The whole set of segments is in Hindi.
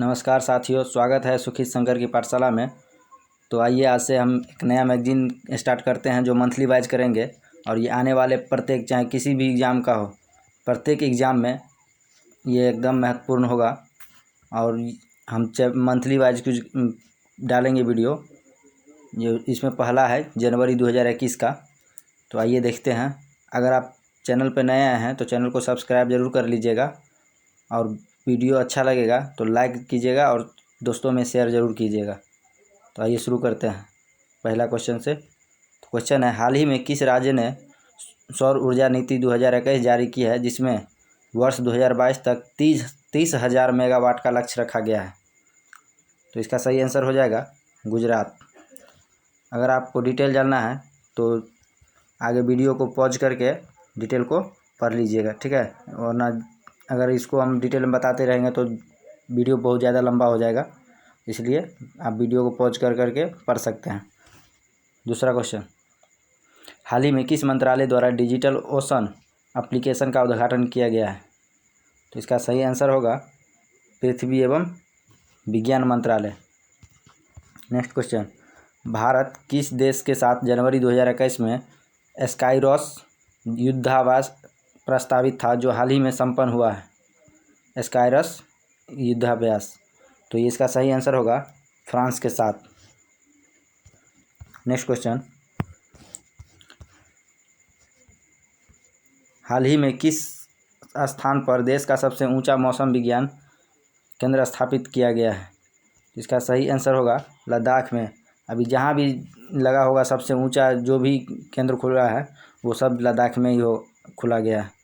नमस्कार साथियों, स्वागत है सुखित शंकर की पाठशाला में। तो आइए आज से हम एक नया मैगजीन स्टार्ट करते हैं जो मंथली वाइज करेंगे। और ये आने वाले प्रत्येक, चाहे किसी भी एग्ज़ाम का हो, प्रत्येक एग्ज़ाम में ये एकदम महत्वपूर्ण होगा। और हम मंथली वाइज कुछ डालेंगे वीडियो। ये इसमें पहला है जनवरी 2021 का। तो आइए देखते हैं। अगर आप चैनल पर नए आए हैं तो चैनल को सब्सक्राइब ज़रूर कर लीजिएगा, और वीडियो अच्छा लगेगा तो लाइक कीजिएगा और दोस्तों में शेयर ज़रूर कीजिएगा। तो आइए शुरू करते हैं पहला क्वेश्चन से। तो क्वेश्चन है, हाल ही में किस राज्य ने सौर ऊर्जा नीति 2021 जारी की है, जिसमें वर्ष 2022 तक 30,000 मेगावाट का लक्ष्य रखा गया है? तो इसका सही आंसर हो जाएगा गुजरात। अगर आपको डिटेल जानना है तो आगे वीडियो को पॉज करके डिटेल को पढ़ लीजिएगा, ठीक है। वरना अगर इसको हम डिटेल में बताते रहेंगे तो वीडियो बहुत ज़्यादा लंबा हो जाएगा, इसलिए आप वीडियो को पॉज कर करके पढ़ सकते हैं। दूसरा क्वेश्चन, हाल ही में किस मंत्रालय द्वारा डिजिटल ओशन एप्लीकेशन का उद्घाटन किया गया है? तो इसका सही आंसर होगा पृथ्वी एवं विज्ञान मंत्रालय। नेक्स्ट क्वेश्चन, भारत किस देश के साथ जनवरी 2021 में स्काईरॉस युद्धाभ्यास प्रस्तावित था, जो हाल ही में संपन्न हुआ है? स्काईरॉस युद्धाभ्यास, तो ये इसका सही आंसर होगा फ्रांस के साथ। नेक्स्ट क्वेश्चन, हाल ही में किस स्थान पर देश का सबसे ऊंचा मौसम विज्ञान केंद्र स्थापित किया गया है? इसका सही आंसर होगा लद्दाख में। अभी जहाँ भी लगा होगा सबसे ऊंचा जो भी केंद्र खुला है वो सब लद्दाख में ही खुला गया है।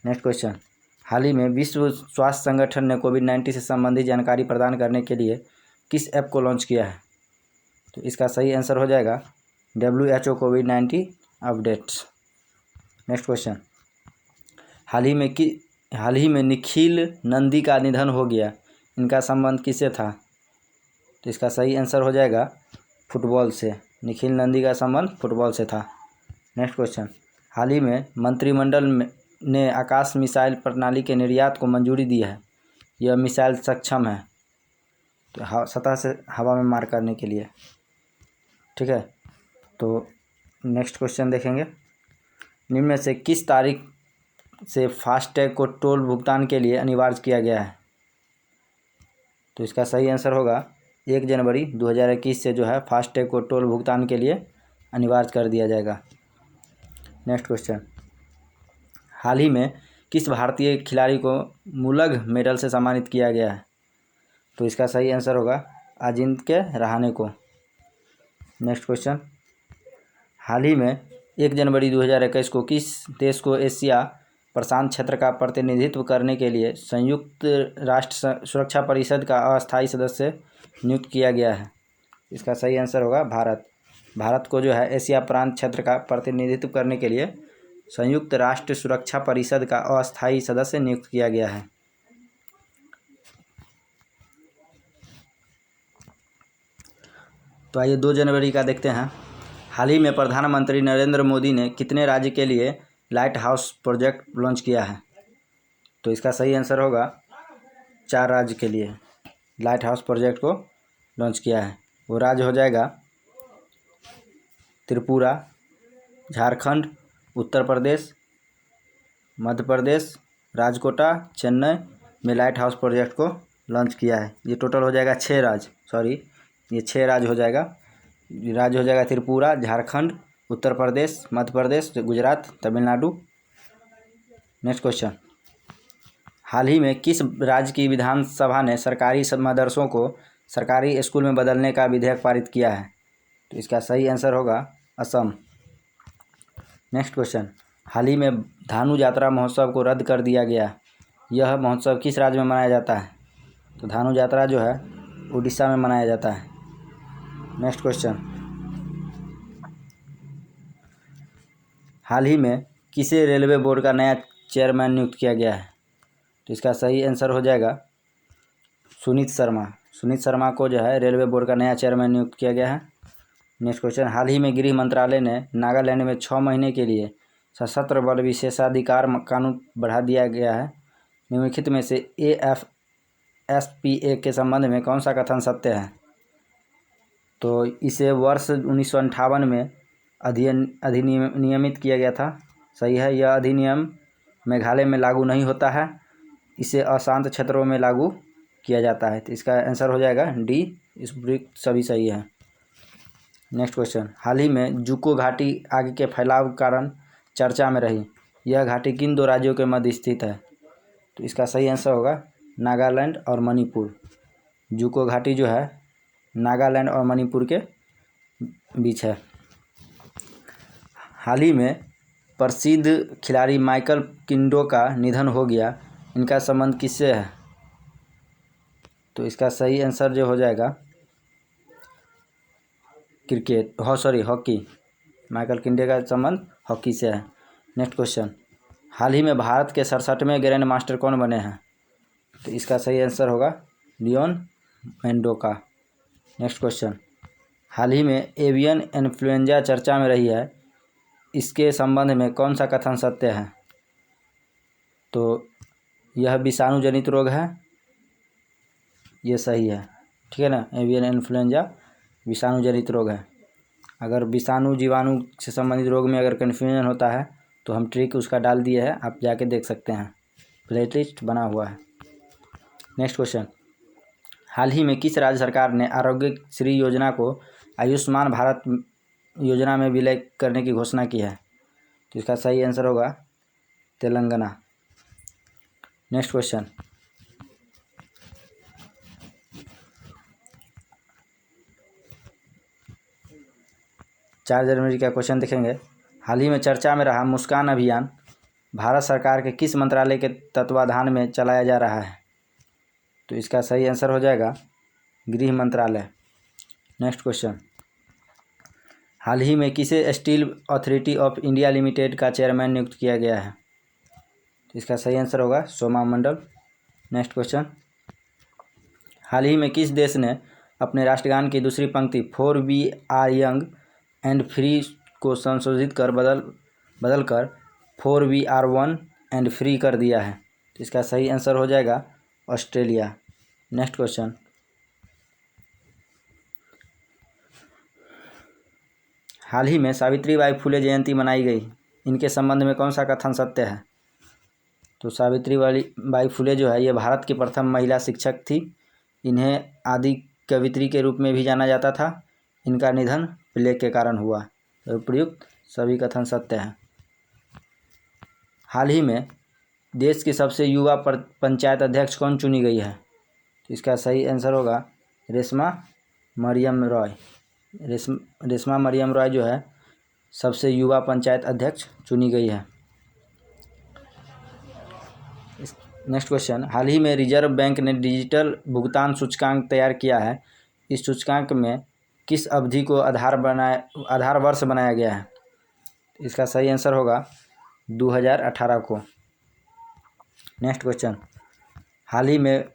नेक्स्ट क्वेश्चन, हाल ही में विश्व स्वास्थ्य संगठन ने कोविड-19 से संबंधित जानकारी प्रदान करने के लिए किस ऐप को लॉन्च किया है? तो इसका सही आंसर हो जाएगा WHO covid updates. Next question, हाल ही में निखिल नंदी का निधन हो गया, इनका संबंध किससे था? तो इसका सही आंसर हो जाएगा फुटबॉल से। निखिल नंदी का संबंध फुटबॉल से था। नेक्स्ट क्वेश्चन, हाल ही में मंत्रिमंडल ने आकाश मिसाइल प्रणाली के निर्यात को मंजूरी दी है। यह मिसाइल सक्षम है तो सतह से हवा में मार करने के लिए, ठीक है। तो नेक्स्ट क्वेश्चन देखेंगे, निम्न में से किस तारीख से फास्टैग को टोल भुगतान के लिए अनिवार्य किया गया है? तो इसका सही आंसर होगा 1 जनवरी 2021 से जो है फास्टैग को टोल भुगतान के लिए अनिवार्य कर दिया जाएगा। नेक्स्ट क्वेश्चन, हाल ही में किस भारतीय खिलाड़ी को मुलग मेडल से सम्मानित किया गया है? तो इसका सही आंसर होगा अजिंक्य रहाणे को। नेक्स्ट क्वेश्चन, हाल ही में 1 जनवरी 2021 को किस देश को एशिया प्रशांत क्षेत्र का प्रतिनिधित्व करने के लिए संयुक्त राष्ट्र सुरक्षा परिषद का अस्थायी सदस्य नियुक्त किया गया है? इसका सही आंसर होगा भारत। भारत को जो है एशिया प्रांत क्षेत्र का प्रतिनिधित्व करने के लिए संयुक्त राष्ट्र सुरक्षा परिषद का अस्थायी सदस्य नियुक्त किया गया है। तो आइए 2 जनवरी का देखते हैं। हाल ही में प्रधानमंत्री नरेंद्र मोदी ने कितने राज्य के लिए लाइट हाउस प्रोजेक्ट लॉन्च किया है? तो इसका सही आंसर होगा 4 राज्य के लिए लाइट हाउस प्रोजेक्ट को लॉन्च किया है। वो राज्य हो जाएगा त्रिपुरा, झारखंड, उत्तर प्रदेश, मध्य प्रदेश, राजकोटा, चेन्नई में लाइट हाउस प्रोजेक्ट को लॉन्च किया है। ये टोटल हो जाएगा 6 राज्य, ये 6 राज्य हो जाएगा। राज्य हो जाएगा त्रिपुरा, झारखंड, उत्तर प्रदेश, मध्य प्रदेश, गुजरात, तमिलनाडु। नेक्स्ट क्वेश्चन, हाल ही में किस राज्य की विधानसभा ने सरकारी मदरसों को सरकारी स्कूल में बदलने का विधेयक पारित किया है? तो इसका सही आंसर होगा असम। नेक्स्ट क्वेश्चन, हाल ही में धानु यात्रा महोत्सव को रद्द कर दिया गया। यह महोत्सव किस राज्य में मनाया जाता है? तो धानु यात्रा जो है उड़ीसा में मनाया जाता है। नेक्स्ट क्वेश्चन, हाल ही में किसे रेलवे बोर्ड का नया चेयरमैन नियुक्त किया गया है? तो इसका सही आंसर हो जाएगा सुनीत शर्मा। सुनीत शर्मा को जो है रेलवे बोर्ड का नया चेयरमैन नियुक्त किया गया है। नेक्स्ट क्वेश्चन, हाल ही में गृह मंत्रालय ने नागालैंड में 6 महीने के लिए सशस्त्र बल विशेषाधिकार कानून बढ़ा दिया गया है। निम्नलिखित में से SPA के संबंध में कौन सा कथन सत्य है? तो इसे वर्ष 1958 में अधिनियमित किया गया था। सही है। यह अधिनियम मेघालय में लागू नहीं होता है, इसे अशांत क्षेत्रों में लागू किया जाता है। तो इसका आंसर हो जाएगा डी, इस सभी सही है। नेक्स्ट क्वेश्चन, हाल ही में जुको घाटी आग के फैलाव कारण चर्चा में रही। यह घाटी किन दो राज्यों के मध्य स्थित है? तो इसका सही आंसर होगा नागालैंड और मणिपुर। जुको घाटी जो है नागालैंड और मणिपुर के बीच है। हाल ही में प्रसिद्ध खिलाड़ी माइकल किंडो का निधन हो गया, इनका संबंध किससे है? तो इसका सही आंसर जो हो जाएगा हॉकी। माइकल किंडो का संबंध हॉकी से है। नेक्स्ट क्वेश्चन, हाल ही में भारत के 67वें ग्रैंड मास्टर कौन बने हैं? तो इसका सही आंसर होगा लियोन मेंडोका। नेक्स्ट क्वेश्चन, हाल ही में एवियन इन्फ्लुएंजा चर्चा में रही है, इसके संबंध में कौन सा कथन सत्य है? तो यह विषाणु जनित रोग है, ये सही है। ठीक है ना, एवियन इन्फ्लुएंजा विषाणु जनित रोग है। अगर विषाणु जीवाणु से संबंधित रोग में अगर कन्फ्यूजन होता है तो हम ट्रिक उसका डाल दिए है, आप जाके देख सकते हैं, प्लेलिस्ट बना हुआ है। नेक्स्ट क्वेश्चन, हाल ही में किस राज्य सरकार ने आरोग्य श्री योजना को आयुष्मान भारत योजना में विलय करने की घोषणा की है? तो इसका सही आंसर होगा तेलंगाना। नेक्स्ट क्वेश्चन, 4 जनवरी का क्वेश्चन देखेंगे। हाल ही में चर्चा में रहा मुस्कान अभियान भारत सरकार के किस मंत्रालय के तत्वाधान में चलाया जा रहा है? तो इसका सही आंसर हो जाएगा गृह मंत्रालय। नेक्स्ट क्वेश्चन, हाल ही में किसे Steel Authority of India Limited का चेयरमैन नियुक्त किया गया है? तो इसका सही आंसर होगा सोमा मंडल। नेक्स्ट क्वेश्चन, हाल ही में किस देश ने अपने राष्ट्रगान की दूसरी पंक्ति for we are young and free को संशोधित कर बदलकर for we are one and free कर दिया है? तो इसका सही आंसर हो जाएगा ऑस्ट्रेलिया। नेक्स्ट क्वेश्चन, हाल ही में सावित्रीबाई फुले जयंती मनाई गई, इनके संबंध में कौन सा कथन सत्य है? तो सावित्रीबाई फुले जो है ये भारत की प्रथम महिला शिक्षक थी। इन्हें आदि कवित्री के रूप में भी जाना जाता था। इनका निधन प्लेग के कारण हुआ। तो उपयुक्त सभी कथन सत्य हैं। हाल ही में देश की सबसे युवा पंचायत अध्यक्ष कौन चुनी गई है? तो इसका सही आंसर होगा रेशमा मरियम रॉय। रेशमा मरियम रॉय जो है सबसे युवा पंचायत अध्यक्ष चुनी गई है। नेक्स्ट क्वेश्चन, हाल ही में रिजर्व बैंक ने डिजिटल भुगतान सूचकांक तैयार किया है। इस सूचकांक में किस अवधि को आधार वर्ष बनाया गया है? इसका सही आंसर होगा 2018 को। नेक्स्ट क्वेश्चन, हाल ही में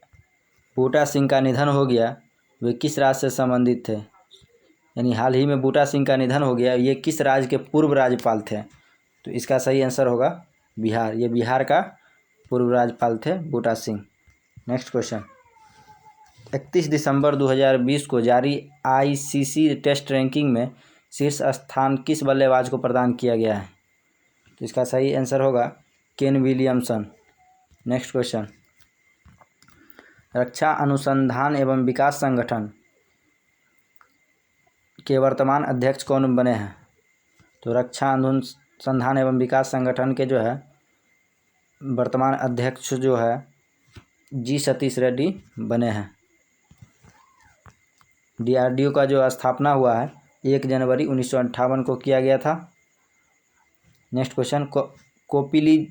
बूटा सिंह का निधन हो गया, वे किस राज्य से संबंधित थे? यानी हाल ही में बूटा सिंह का निधन हो गया, ये किस राज्य के पूर्व राज्यपाल थे? तो इसका सही आंसर होगा बिहार। ये बिहार का पूर्व राज्यपाल थे बूटा सिंह। नेक्स्ट क्वेश्चन, 31 दिसंबर 2020 को जारी ICC टेस्ट रैंकिंग में शीर्ष स्थान किस बल्लेबाज को प्रदान किया गया है? तो इसका सही आंसर होगा केन विलियमसन। नेक्स्ट क्वेश्चन, रक्षा अनुसंधान एवं विकास संगठन के वर्तमान अध्यक्ष कौन बने हैं? तो रक्षा अनुसंधान एवं विकास संगठन के जो है वर्तमान अध्यक्ष जो है जी सतीश रेड्डी बने हैं। DRDO का जो स्थापना हुआ है 1 जनवरी 1958 को किया गया था। नेक्स्ट क्वेश्चन, कोपिली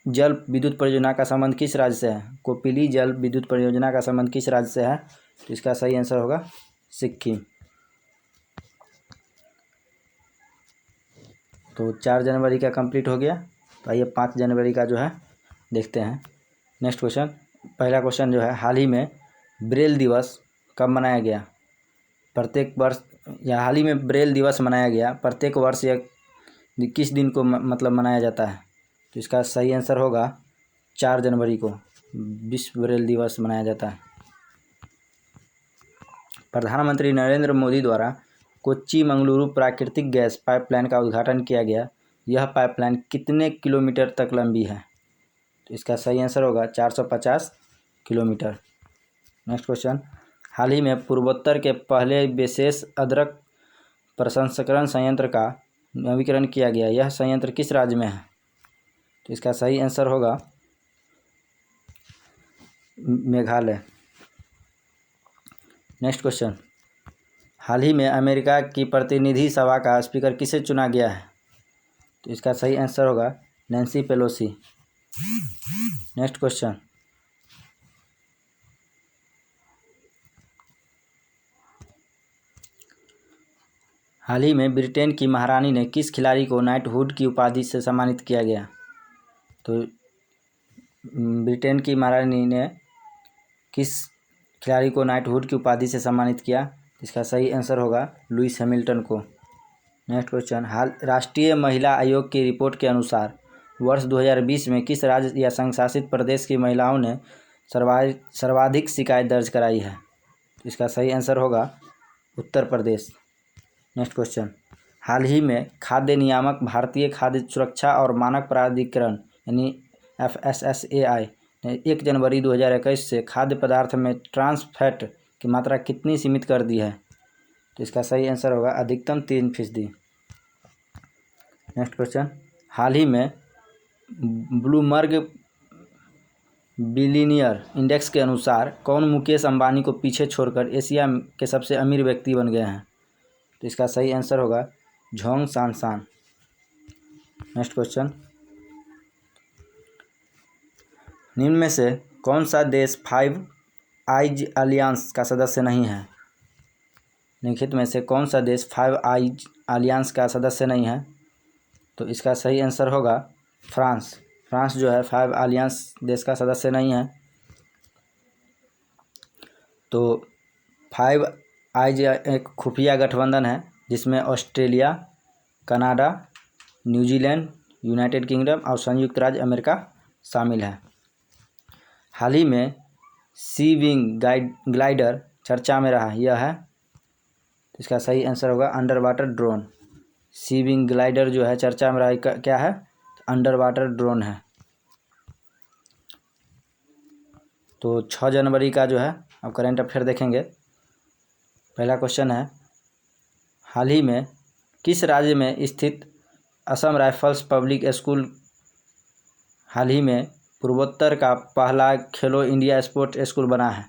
जल विद्युत परियोजना का संबंध किस राज्य से है? कोपिली जल विद्युत परियोजना का संबंध किस राज्य से है? तो इसका सही आंसर होगा सिक्किम। तो 4 जनवरी का कंप्लीट हो गया। तो आइए 5 जनवरी का जो है देखते हैं। नेक्स्ट क्वेश्चन, पहला क्वेश्चन जो है हाल ही में ब्रेल दिवस कब मनाया गया? प्रत्येक वर्ष या हाल ही में ब्रेल दिवस मनाया गया, प्रत्येक वर्ष या किस दिन को मतलब मनाया जाता है? तो इसका सही आंसर होगा 4 जनवरी को विश्व ब्रेल दिवस मनाया जाता है। प्रधानमंत्री नरेंद्र मोदी द्वारा कोच्चि मंगलुरु प्राकृतिक गैस पाइपलाइन का उद्घाटन किया गया। यह पाइपलाइन कितने किलोमीटर तक लंबी है? तो इसका सही आंसर होगा 450 किलोमीटर। नेक्स्ट क्वेश्चन, हाल ही में पूर्वोत्तर के पहले विशेष अदरक प्रसंस्करण संयंत्र का नवीकरण किया गया। यह संयंत्र किस राज्य में है? तो इसका सही आंसर होगा मेघालय। नेक्स्ट क्वेश्चन, हाल ही में अमेरिका की प्रतिनिधि सभा का स्पीकर किसे चुना गया है? तो इसका सही आंसर होगा नैन्सी पेलोसी। नेक्स्ट क्वेश्चन, हाल ही में ब्रिटेन की महारानी ने किस खिलाड़ी को नाइटहुड की उपाधि से सम्मानित किया गया? तो ब्रिटेन की महारानी ने किस खिलाड़ी को नाइटहुड की उपाधि से सम्मानित किया? इसका सही आंसर होगा लुइस हैमिल्टन को। नेक्स्ट क्वेश्चन, राष्ट्रीय महिला आयोग की रिपोर्ट के अनुसार वर्ष 2020 में किस राज्य या संघ शासित प्रदेश की महिलाओं ने सर्वाधिक शिकायत दर्ज कराई है? इसका सही आंसर होगा उत्तर प्रदेश। नेक्स्ट क्वेश्चन, हाल ही में खाद्य नियामक भारतीय खाद्य सुरक्षा और मानक प्राधिकरण यानी FSSAI ने 1 जनवरी 2021 से खाद्य पदार्थ में ट्रांस फैट की मात्रा कितनी सीमित कर दी है? तो इसका सही आंसर होगा अधिकतम 3%। नेक्स्ट क्वेश्चन, हाल ही में ब्लूमबर्ग बिलियनियर इंडेक्स के अनुसार कौन मुकेश अंबानी को पीछे छोड़कर एशिया के सबसे अमीर व्यक्ति बन गए हैं? तो इसका सही आंसर होगा झोंग सांसान। नेक्स्ट क्वेश्चन, निम्न में से कौन सा देश 5 आइज अलियांस का सदस्य नहीं है? निम्नलिखित में से कौन सा देश 5 आइज अलियांस का सदस्य नहीं है? तो इसका सही आंसर होगा फ्रांस। फ्रांस जो है 5 अलियांस देश का सदस्य नहीं है। तो 5 आइज एक खुफिया गठबंधन है जिसमें Australia, Canada, New Zealand, United kingdom और संयुक्त राज्य अमेरिका शामिल है। हाल ही में सी विंग ग्लाइडर चर्चा में रहा, यह है? इसका सही आंसर होगा अंडर वाटर ड्रोन। सी विंग ग्लाइडर जो है चर्चा में रहा, क्या है? अंडर वाटर ड्रोन है। तो 6 जनवरी का जो है अब करेंट अफेयर देखेंगे। पहला क्वेश्चन है, हाल ही में किस राज्य में स्थित असम राइफल्स पब्लिक स्कूल हाल ही में पूर्वोत्तर का पहला खेलो इंडिया स्पोर्ट्स स्कूल बना है?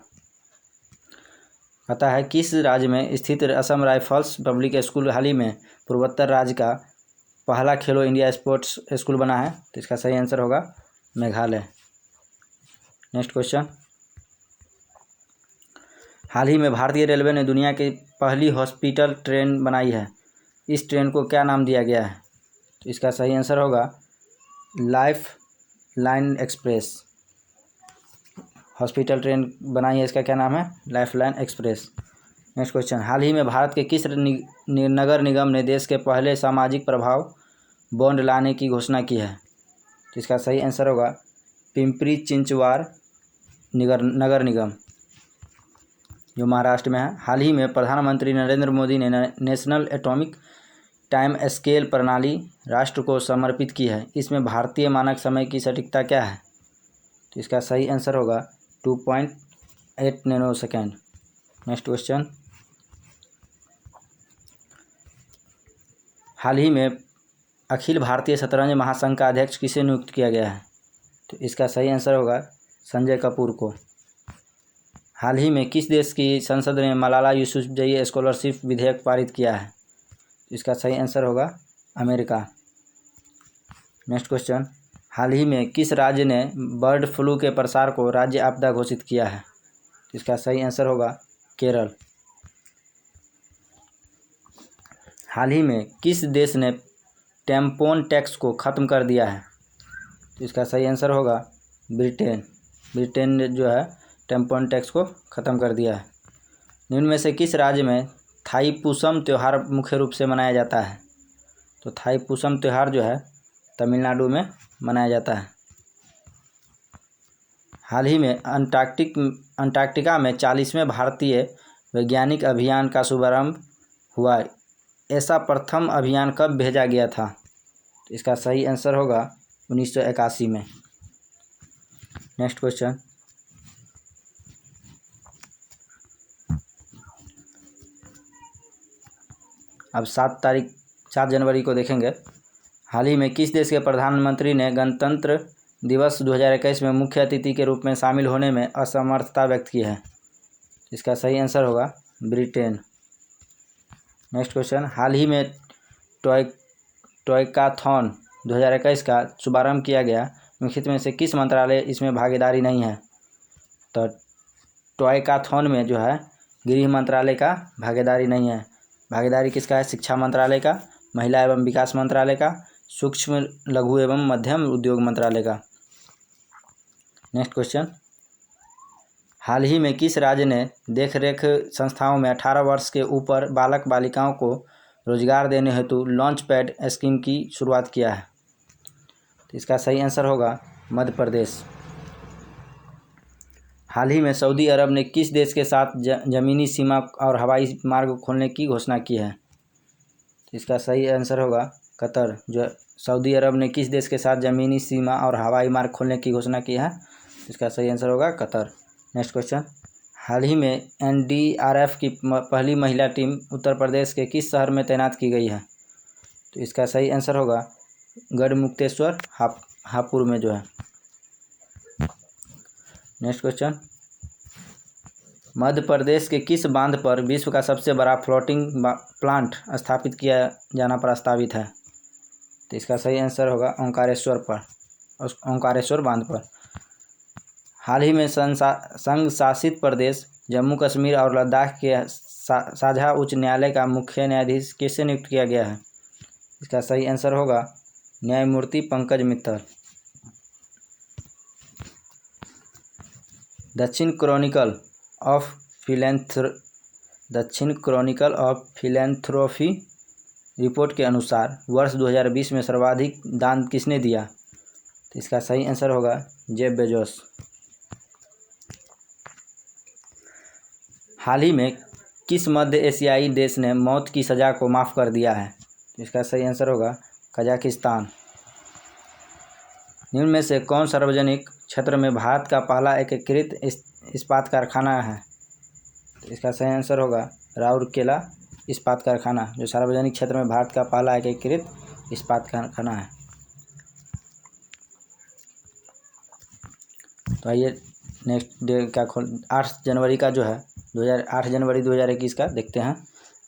पता है किस राज्य में स्थित असम राइफल्स पब्लिक स्कूल हाल ही में पूर्वोत्तर राज्य का पहला खेलो इंडिया स्पोर्ट्स स्कूल बना है? तो इसका सही आंसर होगा मेघालय। नेक्स्ट क्वेश्चन, हाल ही में भारतीय रेलवे ने दुनिया की पहली हॉस्पिटल ट्रेन बनाई है। इस ट्रेन को क्या नाम दिया गया है? तो इसका सही आंसर होगा life line express. Hospital train बनाई है, इसका क्या नाम है? Life line express. Next question, हाल ही में भारत के किस नगर निगम ने देश के पहले सामाजिक प्रभाव बॉन्ड लाने की घोषणा की है? तो इसका सही आंसर होगा पिंपरी चिंचवाड़ नगर निगम जो महाराष्ट्र में है। हाल ही में प्रधानमंत्री नरेंद्र मोदी ने नेशनल एटॉमिक टाइम स्केल प्रणाली राष्ट्र को समर्पित की है। इसमें भारतीय मानक समय की सटीकता क्या है? तो इसका सही आंसर होगा 2.8 नैनोसेकंड। नेक्स्ट क्वेश्चन, हाल ही में अखिल भारतीय शतरंज महासंघ का अध्यक्ष किसे नियुक्त किया गया है? तो इसका सही आंसर होगा संजय कपूर को। हाल ही में किस देश की संसद ने मलाला यूसुफजई स्कॉलरशिप विधेयक पारित किया है? इसका सही आंसर होगा अमेरिका। नेक्स्ट क्वेश्चन, हाल ही में किस राज्य ने बर्ड फ्लू के प्रसार को राज्य आपदा घोषित किया है? इसका सही आंसर होगा केरल। हाल ही में किस देश ने टेम्पोन टैक्स को ख़त्म कर दिया है? तो इसका सही आंसर होगा ब्रिटेन। ब्रिटेन ने जो है टेम्पोन टैक्स को ख़त्म कर दिया है। निम्न में से किस राज्य में थाईपुसम त्यौहार मुख्य रूप से मनाया जाता है? तो थाईपुसम त्यौहार जो है तमिलनाडु में मनाया जाता है। हाल ही में अंटार्कटिका में 40वें भारतीय वैज्ञानिक अभियान का शुभारंभ हुआ? ऐसा प्रथम अभियान कब भेजा गया था? तो इसका सही आंसर होगा 1981 में। नेक्स्ट क्वेश्चन, अब 7 जनवरी को देखेंगे। हाल ही में किस देश के प्रधानमंत्री ने गणतंत्र दिवस 2021 में मुख्य अतिथि के रूप में शामिल होने में असमर्थता व्यक्त की है? इसका सही आंसर होगा ब्रिटेन। नेक्स्ट क्वेश्चन, हाल ही में टॉयकाथॉन 2021 का शुभारंभ किया गया, निम्नलिखित में से किस मंत्रालय इसमें भागीदारी नहीं है? तो टॉयकाथॉन में जो है गृह मंत्रालय का भागीदारी नहीं है। भागीदारी किसका है? शिक्षा मंत्रालय का, महिला एवं विकास मंत्रालय का, सूक्ष्म लघु एवं मध्यम उद्योग मंत्रालय का। नेक्स्ट क्वेश्चन, हाल ही में किस राज्य ने देखरेख संस्थाओं में 18 वर्ष के ऊपर बालक बालिकाओं को रोजगार देने हेतु लॉन्च पैड स्कीम की शुरुआत किया है? तो इसका सही आंसर होगा मध्य प्रदेश। हाल ही में सऊदी अरब ने किस देश के साथ ज़मीनी सीमा और हवाई मार्ग खोलने की घोषणा की है? तो इसका सही आंसर होगा कतर। जो सऊदी अरब ने किस देश के साथ ज़मीनी सीमा और हवाई मार्ग खोलने की घोषणा की है? इसका सही आंसर होगा कतर। नेक्स्ट क्वेश्चन, हाल ही में NDRF की पहली महिला टीम उत्तर प्रदेश के किस शहर में तैनात की गई है? तो इसका सही आंसर होगा गढ़मुक्तेश्वर हापुड़ में जो है। नेक्स्ट क्वेश्चन, मध्य प्रदेश के किस बांध पर विश्व का सबसे बड़ा फ्लोटिंग प्लांट स्थापित किया जाना प्रस्तावित है? तो इसका सही आंसर होगा ओंकारेश्वर बांध पर। हाल ही में संघ शासित प्रदेश जम्मू कश्मीर और लद्दाख के साझा उच्च न्यायालय का मुख्य न्यायाधीश किसे नियुक्त किया गया है? इसका सही आंसर होगा न्यायमूर्ति पंकज मित्तल। दक्षिण क्रॉनिकल ऑफ फिलैंथ्रोपी रिपोर्ट के अनुसार वर्ष 2020 में सर्वाधिक दान किसने दिया? तो इसका सही आंसर होगा जेफ बेजोस। हाल ही में किस मध्य एशियाई देश ने मौत की सज़ा को माफ़ कर दिया है? तो इसका सही आंसर होगा कजाकिस्तान। निम्न में से कौन सार्वजनिक क्षेत्र में भारत का पहला एकीकृत इस्पात कारखाना है? तो इसका सही आंसर होगा राउरकेला इस्पात कारखाना, जो सार्वजनिक क्षेत्र में भारत का पहला एकीकृत इस्पात कारखाना है। तो आइए नेक्स्ट डे का 8 जनवरी का जो है 8 जनवरी 2021 का देखते हैं।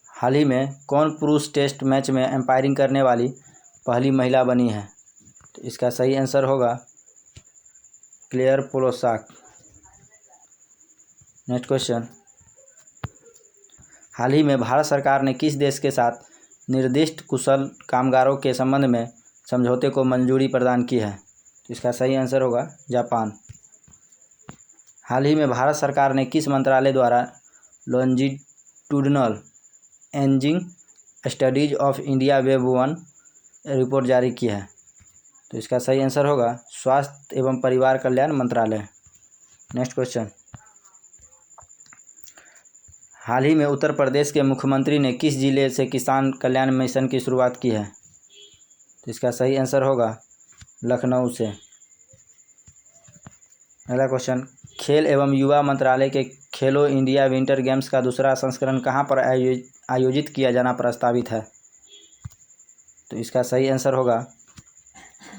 हाल ही में कौन पुरुष टेस्ट मैच में एम्पायरिंग करने वाली पहली महिला बनी है? तो इसका सही आंसर होगा क्लेयर पोलोसाक। नेक्स्ट क्वेश्चन, हाल ही में भारत सरकार ने किस देश के साथ निर्दिष्ट कुशल कामगारों के संबंध में समझौते को मंजूरी प्रदान की है? तो इसका सही आंसर होगा जापान। हाल ही में भारत सरकार ने किस मंत्रालय द्वारा longitudinal ageing studies of India web 1 report जारी की है? तो इसका सही आंसर होगा स्वास्थ्य एवं परिवार कल्याण मंत्रालय। नेक्स्ट क्वेश्चन, हाल ही में उत्तर प्रदेश के मुख्यमंत्री ने किस जिले से किसान कल्याण मिशन की शुरुआत की है? तो इसका सही आंसर होगा लखनऊ से। अगला क्वेश्चन, खेल एवं युवा मंत्रालय के खेलो इंडिया विंटर गेम्स का दूसरा संस्करण कहाँ पर आयोजित किया जाना प्रस्तावित है? तो इसका सही आंसर होगा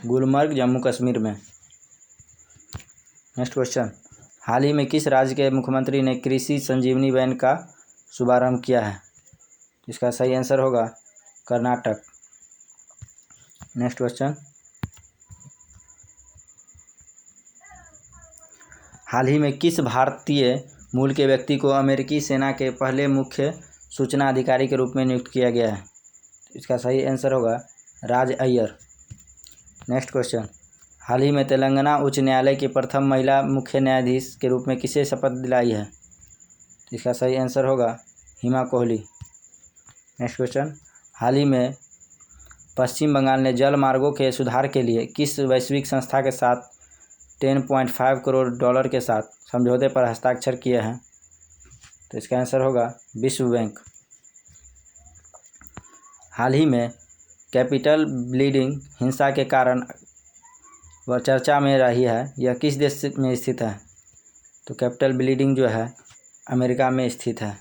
गुलमर्ग जम्मू कश्मीर में। नेक्स्ट क्वेश्चन, हाल ही में किस राज्य के मुख्यमंत्री ने कृषि संजीवनी वैन का शुभारंभ किया है? इसका सही आंसर होगा कर्नाटक। नेक्स्ट क्वेश्चन, हाल ही में किस भारतीय मूल के व्यक्ति को अमेरिकी सेना के पहले मुख्य सूचना अधिकारी के रूप में नियुक्त किया गया है? इसका सही आंसर होगा राज अय्यर। नेक्स्ट क्वेश्चन, हाल ही में तेलंगाना उच्च न्यायालय की प्रथम महिला मुख्य न्यायाधीश के रूप में किसे शपथ दिलाई है? इसका सही आंसर होगा हिमा कोहली। नेक्स्ट क्वेश्चन, हाल ही में पश्चिम बंगाल ने जल मार्गों के सुधार के लिए किस वैश्विक संस्था के साथ $10.5 करोड़ के साथ समझौते पर हस्ताक्षर किए हैं? तो तो इसका आंसर होगा विश्व बैंक। हाल ही में कैपिटल ब्लीडिंग हिंसा के कारण वह चर्चा में रही है, यह किस देश में स्थित है? तो कैपिटल ब्लीडिंग जो है अमेरिका में स्थित है।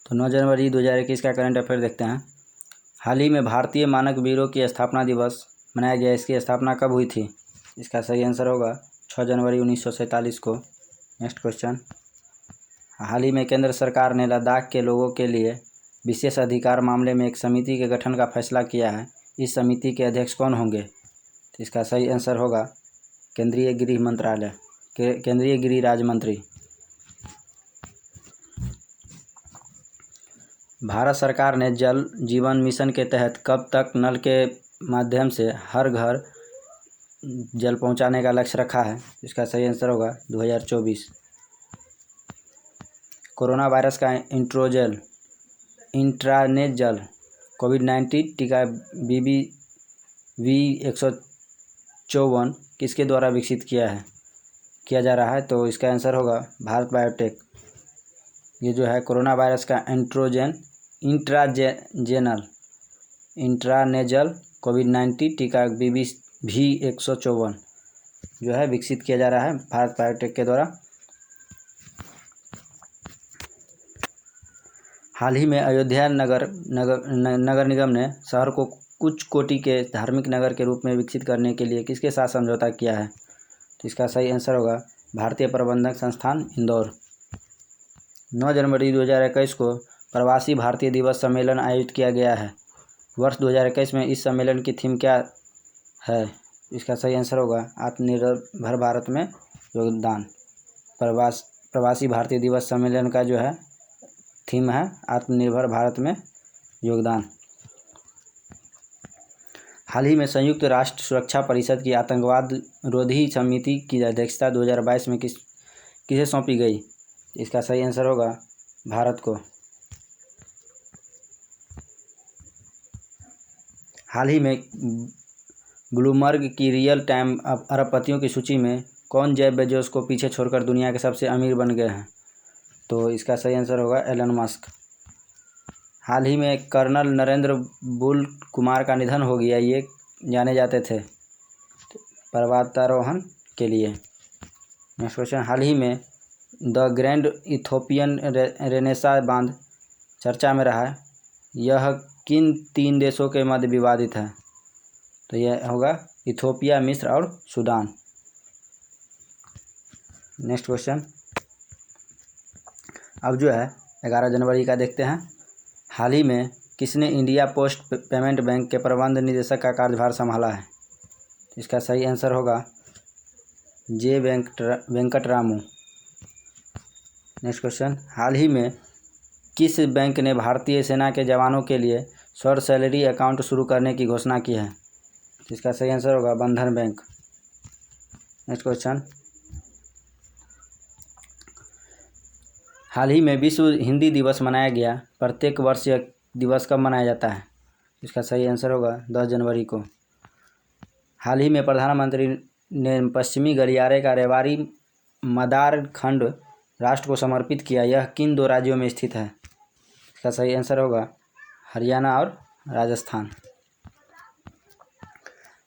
तो 9 जनवरी 2021 का करंट अफेयर देखते हैं। हाल ही में भारतीय मानक ब्यूरो की स्थापना दिवस मनाया गया। इसकी स्थापना कब हुई थी? इसका सही आंसर होगा 6 जनवरी 1947 को। Next question. हाल ही में केंद्र सरकार ने लद्दाख के लोगों के लिए विशेष अधिकार मामले में एक समिति के गठन का फैसला किया है। इस समिति के अध्यक्ष कौन होंगे? तो इसका सही आंसर होगा केंद्रीय गृह मंत्रालय, केंद्रीय गृह राज्य मंत्री। भारत सरकार ने जल जीवन मिशन के तहत कब तक नल के माध्यम से हर घर जल पहुंचाने का लक्ष्य रखा है? इसका सही आंसर होगा 2024। कोरोना वायरस का इंट्रानेजल कोविड-19 टीका BBV154 किसके द्वारा विकसित किया जा रहा है? तो इसका आंसर होगा भारत बायोटेक। ये जो है कोरोना वायरस का इंट्रानेजल कोविड-19 टीका BBV154 जो है विकसित किया जा रहा है भारत बायोटेक के द्वारा। हाल ही में अयोध्या नगर निगम ने शहर को उच्च कोटि के धार्मिक नगर के रूप में विकसित करने के लिए किसके साथ समझौता किया है? तो इसका सही आंसर होगा भारतीय प्रबंधक संस्थान इंदौर। 9 जनवरी 2021 को प्रवासी भारतीय दिवस सम्मेलन आयोजित किया गया है। वर्ष 2021 में इस सम्मेलन की थीम क्या है? इसका सही आंसर होगा आत्मनिर्भर भारत में योगदान। प्रवासी भारतीय दिवस सम्मेलन का जो है थीम है आत्मनिर्भर भारत में योगदान। हाल ही में संयुक्त राष्ट्र सुरक्षा परिषद की आतंकवाद रोधी समिति की अध्यक्षता 2022 में किसे सौंपी गई? इसका सही आंसर होगा भारत को। हाल ही में ब्लूमबर्ग की रियल टाइम अरबपतियों की सूची में कौन जेफ बेजोस को पीछे छोड़कर दुनिया के सबसे अमीर बन गए हैं? तो इसका सही आंसर होगा एलन मस्क। हाल ही में कर्नल नरेंद्र बुल कुमार का निधन हो गया। ये जाने जाते थे पर्वतारोहण के लिए। Next question. हाल ही में द ग्रैंड इथोपियन रेनेसा बांध चर्चा में रहा है। यह किन 3 देशों के मध्य विवादित है? तो यह होगा इथोपिया, मिस्र और सूडान। Next question. अब जो है 11 जनवरी का देखते हैं। हाल ही में किसने इंडिया पोस्ट पेमेंट बैंक के प्रबंध निदेशक का कार्यभार संभाला है? इसका सही आंसर होगा जे वेंकटरामू। Next question. हाल ही में किस बैंक ने भारतीय सेना के जवानों के लिए स्वर्ण सैलरी अकाउंट शुरू करने की घोषणा की है? इसका सही आंसर होगा बंधन बैंक। Next question. हाल ही में विश्व हिंदी दिवस मनाया गया। प्रत्येक वर्ष यह दिवस कब मनाया जाता है? इसका सही आंसर होगा 10 जनवरी को। हाल ही में प्रधानमंत्री ने पश्चिमी गलियारे का रेवाड़ी मदार खंड राष्ट्र को समर्पित किया। यह किन 2 राज्यों में स्थित है? इसका सही आंसर होगा हरियाणा और राजस्थान।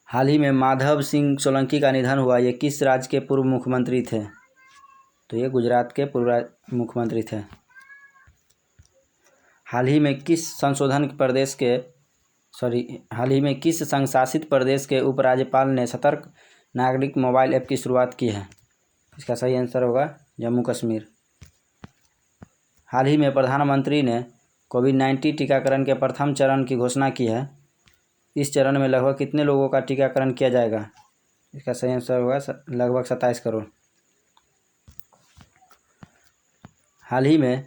हाल ही में माधव सिंह सोलंकी का निधन हुआ। ये किस राज्य के पूर्व मुख्यमंत्री थे? तो ये गुजरात के पूर्व मुख्यमंत्री थे। हाल ही में किस संघशासित प्रदेश के उपराज्यपाल ने सतर्क नागरिक मोबाइल ऐप की शुरुआत की है? इसका सही आंसर होगा जम्मू कश्मीर। हाल ही में प्रधानमंत्री ने कोविड-19 टीकाकरण के प्रथम चरण की घोषणा की है। इस चरण में लगभग कितने लोगों का टीकाकरण किया जाएगा? इसका सही आंसर होगा लगभग 27 करोड़। हाल ही में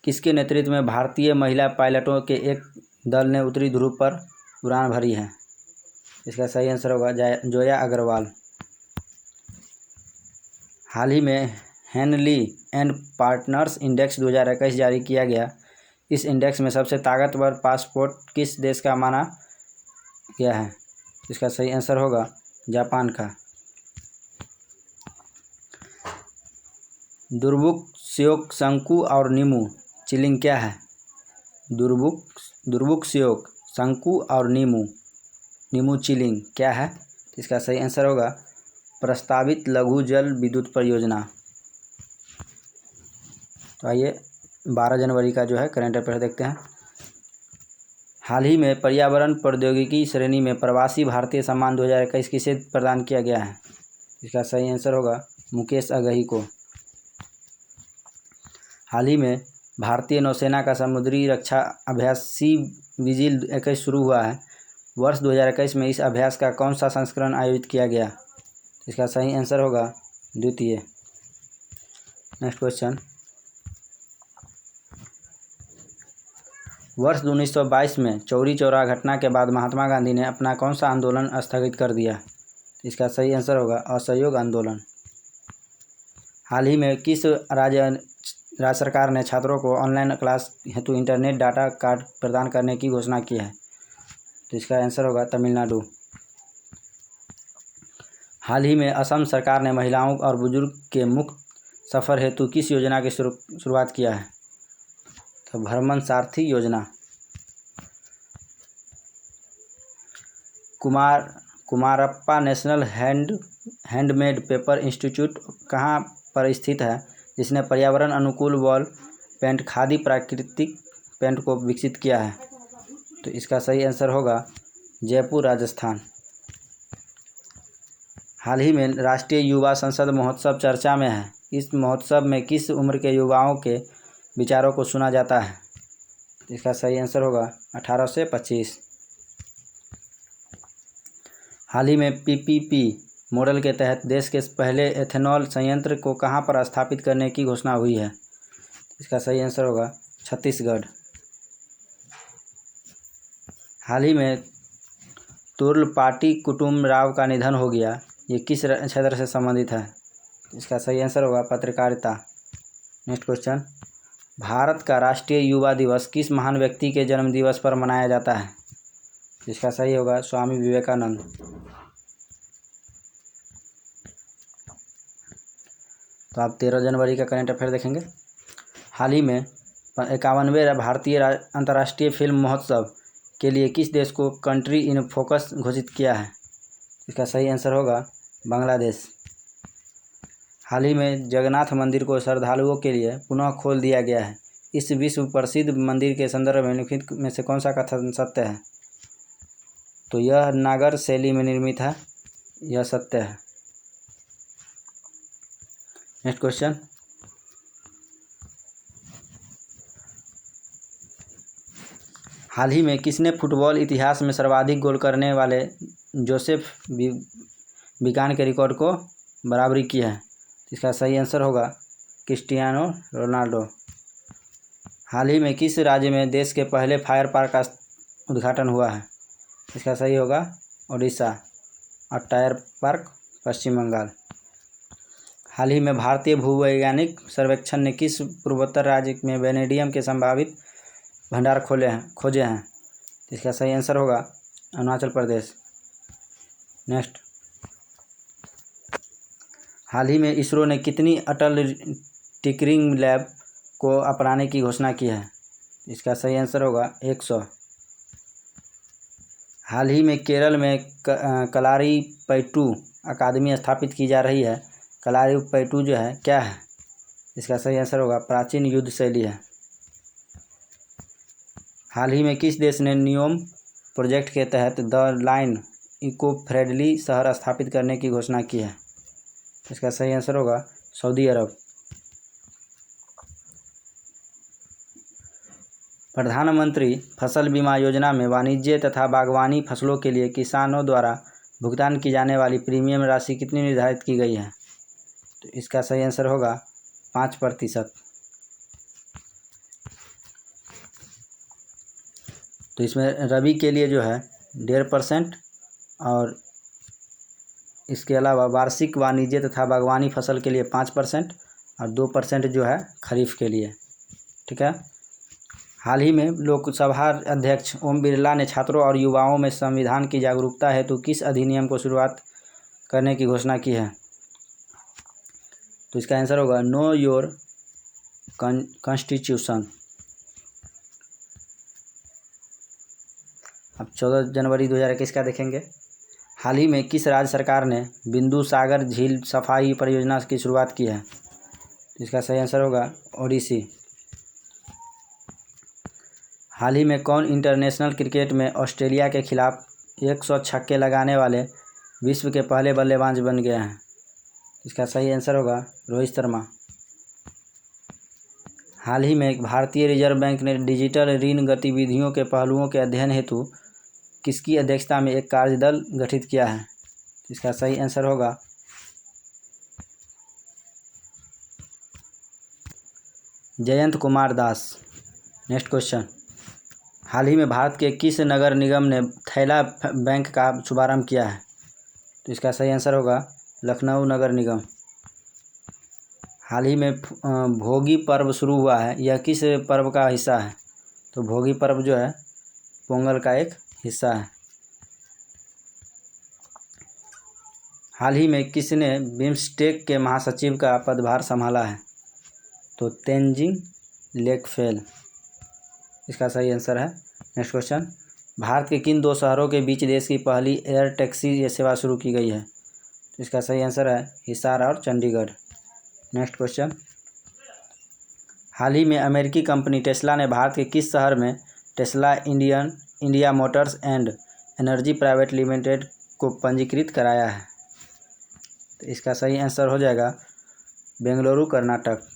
किसके नेतृत्व में भारतीय महिला पायलटों के एक दल ने उत्तरी ध्रुव पर उड़ान भरी है? इसका सही आंसर होगा जोया अग्रवाल। हाल ही में हेनली एंड पार्टनर्स इंडेक्स 2021 जारी किया गया। इस इंडेक्स में सबसे ताकतवर पासपोर्ट किस देश का माना गया है? इसका सही आंसर होगा जापान का। दुर्बुक, श्योक, शंकु और नीमू चिलिंग क्या है? दुर्बुक, श्योक, शंकु और नीमू चिलिंग क्या है? इसका सही आंसर होगा प्रस्तावित लघु जल विद्युत परियोजना। तो आइए 12 जनवरी का जो है करंट अफेयर देखते हैं। हाल ही में पर्यावरण प्रौद्योगिकी श्रेणी में प्रवासी भारतीय सम्मान 2021 किसे प्रदान किया गया है? इसका सही आंसर होगा मुकेश अगही को। हाल ही में भारतीय नौसेना का समुद्री रक्षा अभ्यास सी विजिल 21 शुरू हुआ है। वर्ष 2021 में इस अभ्यास का कौन सा संस्करण आयोजित किया गया? इसका सही आंसर होगा द्वितीय। नेक्स्ट क्वेश्चन, वर्ष 1922 में चौरी चौरा घटना के बाद महात्मा गांधी ने अपना कौन सा आंदोलन स्थगित कर दिया? इसका सही आंसर होगा असहयोग आंदोलन। हाल ही में किस राज्य सरकार ने छात्रों को ऑनलाइन क्लास हेतु इंटरनेट डाटा कार्ड प्रदान करने की घोषणा की है? तो इसका आंसर होगा तमिलनाडु। हाल ही में असम सरकार ने महिलाओं और बुजुर्ग के मुफ्त सफ़र हेतु किस योजना की शुरुआत किया है? तो भ्रमण सारथी योजना। Kumarappa national handmade paper institute कहाँ पर स्थित है, जिसने पर्यावरण अनुकूल वॉल पेंट खादी प्राकृतिक पेंट को विकसित किया है? तो इसका सही आंसर होगा जयपुर, राजस्थान। हाल ही में राष्ट्रीय युवा संसद महोत्सव चर्चा में है। इस महोत्सव में किस उम्र के युवाओं के विचारों को सुना जाता है? इसका सही आंसर होगा 18 से 25। हाल ही में पीपीपी मॉडल के तहत देश के पहले एथेनॉल संयंत्र को कहां पर स्थापित करने की घोषणा हुई है? इसका सही आंसर होगा छत्तीसगढ़। हाल ही में तुर्लपाटी कुटुंबराव का निधन हो गया, ये किस क्षेत्र से संबंधित है? इसका सही आंसर होगा पत्रकारिता। नेक्स्ट क्वेश्चन, भारत का राष्ट्रीय युवा दिवस किस महान व्यक्ति के जन्म दिवस पर मनाया जाता है? इसका सही होगा स्वामी विवेकानंद। तो आप 13 जनवरी का करंट अफेयर देखेंगे। हाल ही में 51वें भारतीय अंतर्राष्ट्रीय फिल्म महोत्सव के लिए किस देश को कंट्री इन फोकस घोषित किया है? इसका सही आंसर होगा बांग्लादेश। हाल ही में जगन्नाथ मंदिर को श्रद्धालुओं के लिए पुनः खोल दिया गया है। इस विश्व प्रसिद्ध मंदिर के संदर्भ में निम्नलिखित में से कौन सा कथन सत्य है? तो यह नागर शैली में निर्मित है, यह सत्य है। नेक्स्ट क्वेश्चन, हाल ही में किसने फुटबॉल इतिहास में सर्वाधिक गोल करने वाले जोसेफ बिगान के रिकॉर्ड को बराबरी की है? इसका सही आंसर होगा क्रिस्टियानो रोनाल्डो। हाल ही में किस राज्य में देश के पहले फायर पार्क का उद्घाटन हुआ है? इसका सही होगा ओडिशा। और टायर पार्क पश्चिम बंगाल। हाल ही में भारतीय भूवैज्ञानिक सर्वेक्षण ने किस पूर्वोत्तर राज्य में वेनेडियम के संभावित भंडार खोजे हैं? इसका सही आंसर होगा अरुणाचल प्रदेश। नेक्स्ट, हाल ही में इसरो ने कितनी अटल टिंकरिंग लैब को अपनाने की घोषणा की है? इसका सही आंसर होगा 100। हाल ही में केरल में कलारीपयट्टू अकादमी स्थापित की जा रही है। कलारीपयट्टू जो है क्या है? इसका सही आंसर होगा प्राचीन युद्ध शैली है। हाल ही में किस देश ने नियोम प्रोजेक्ट के तहत द लाइन इको फ्रेंडली शहर स्थापित करने की घोषणा की है? इसका सही आंसर होगा सऊदी अरब। प्रधानमंत्री फसल बीमा योजना में वाणिज्य तथा बागवानी फसलों के लिए किसानों द्वारा भुगतान की जाने वाली प्रीमियम राशि कितनी निर्धारित की गई है? तो इसका सही आंसर होगा 5%। तो इसमें रबी के लिए जो है 1.5% और इसके अलावा वार्षिक वाणिज्य तथा बागवानी फसल के लिए 5% और 2% जो है खरीफ के लिए। ठीक है। हाल ही में लोकसभा अध्यक्ष ओम बिरला ने छात्रों और युवाओं में संविधान की जागरूकता हेतु किस अधिनियम को शुरुआत करने की घोषणा की है? तो इसका आंसर होगा नो योर कॉन्स्टिट्यूशन। अब 14 जनवरी 2021 का देखेंगे। हाल ही में किस राज्य सरकार ने बिंदु सागर झील सफाई परियोजना की शुरुआत की है? तो इसका सही आंसर होगा ओडिसी। हाल ही में कौन इंटरनेशनल क्रिकेट में ऑस्ट्रेलिया के खिलाफ 100 छक्के लगाने वाले विश्व के पहले बल्लेबाज बन गए हैं? इसका सही आंसर होगा रोहित शर्मा। हाल ही में भारतीय रिजर्व बैंक ने डिजिटल ऋण गतिविधियों के पहलुओं के अध्ययन हेतु किसकी अध्यक्षता में एक कार्यदल गठित किया है? इसका सही आंसर होगा जयंत कुमार दास। Next question. हाल ही में भारत के किस नगर निगम ने थैला बैंक का शुभारंभ किया है? तो इसका सही आंसर होगा लखनऊ नगर निगम। हाल ही में भोगी पर्व शुरू हुआ है, यह किस पर्व का हिस्सा है? तो भोगी पर्व जो है पोंगल का एक हिस्सा है। हाल ही में किसने बिम्स्टेक के महासचिव का पदभार संभाला है? तो तेंजिंग लेकफेल इसका सही आंसर है। Next question. भारत के किन दो शहरों के बीच देश की पहली एयर टैक्सी सेवा शुरू की गई है? तो इसका सही आंसर है हिसार और चंडीगढ़। Next question. हाल ही में अमेरिकी कंपनी टेस्ला ने भारत के किस शहर में Tesla India Motors and energy private limited को पंजीकृत कराया है? तो इसका सही आंसर हो जाएगा बेंगलुरु कर्नाटक।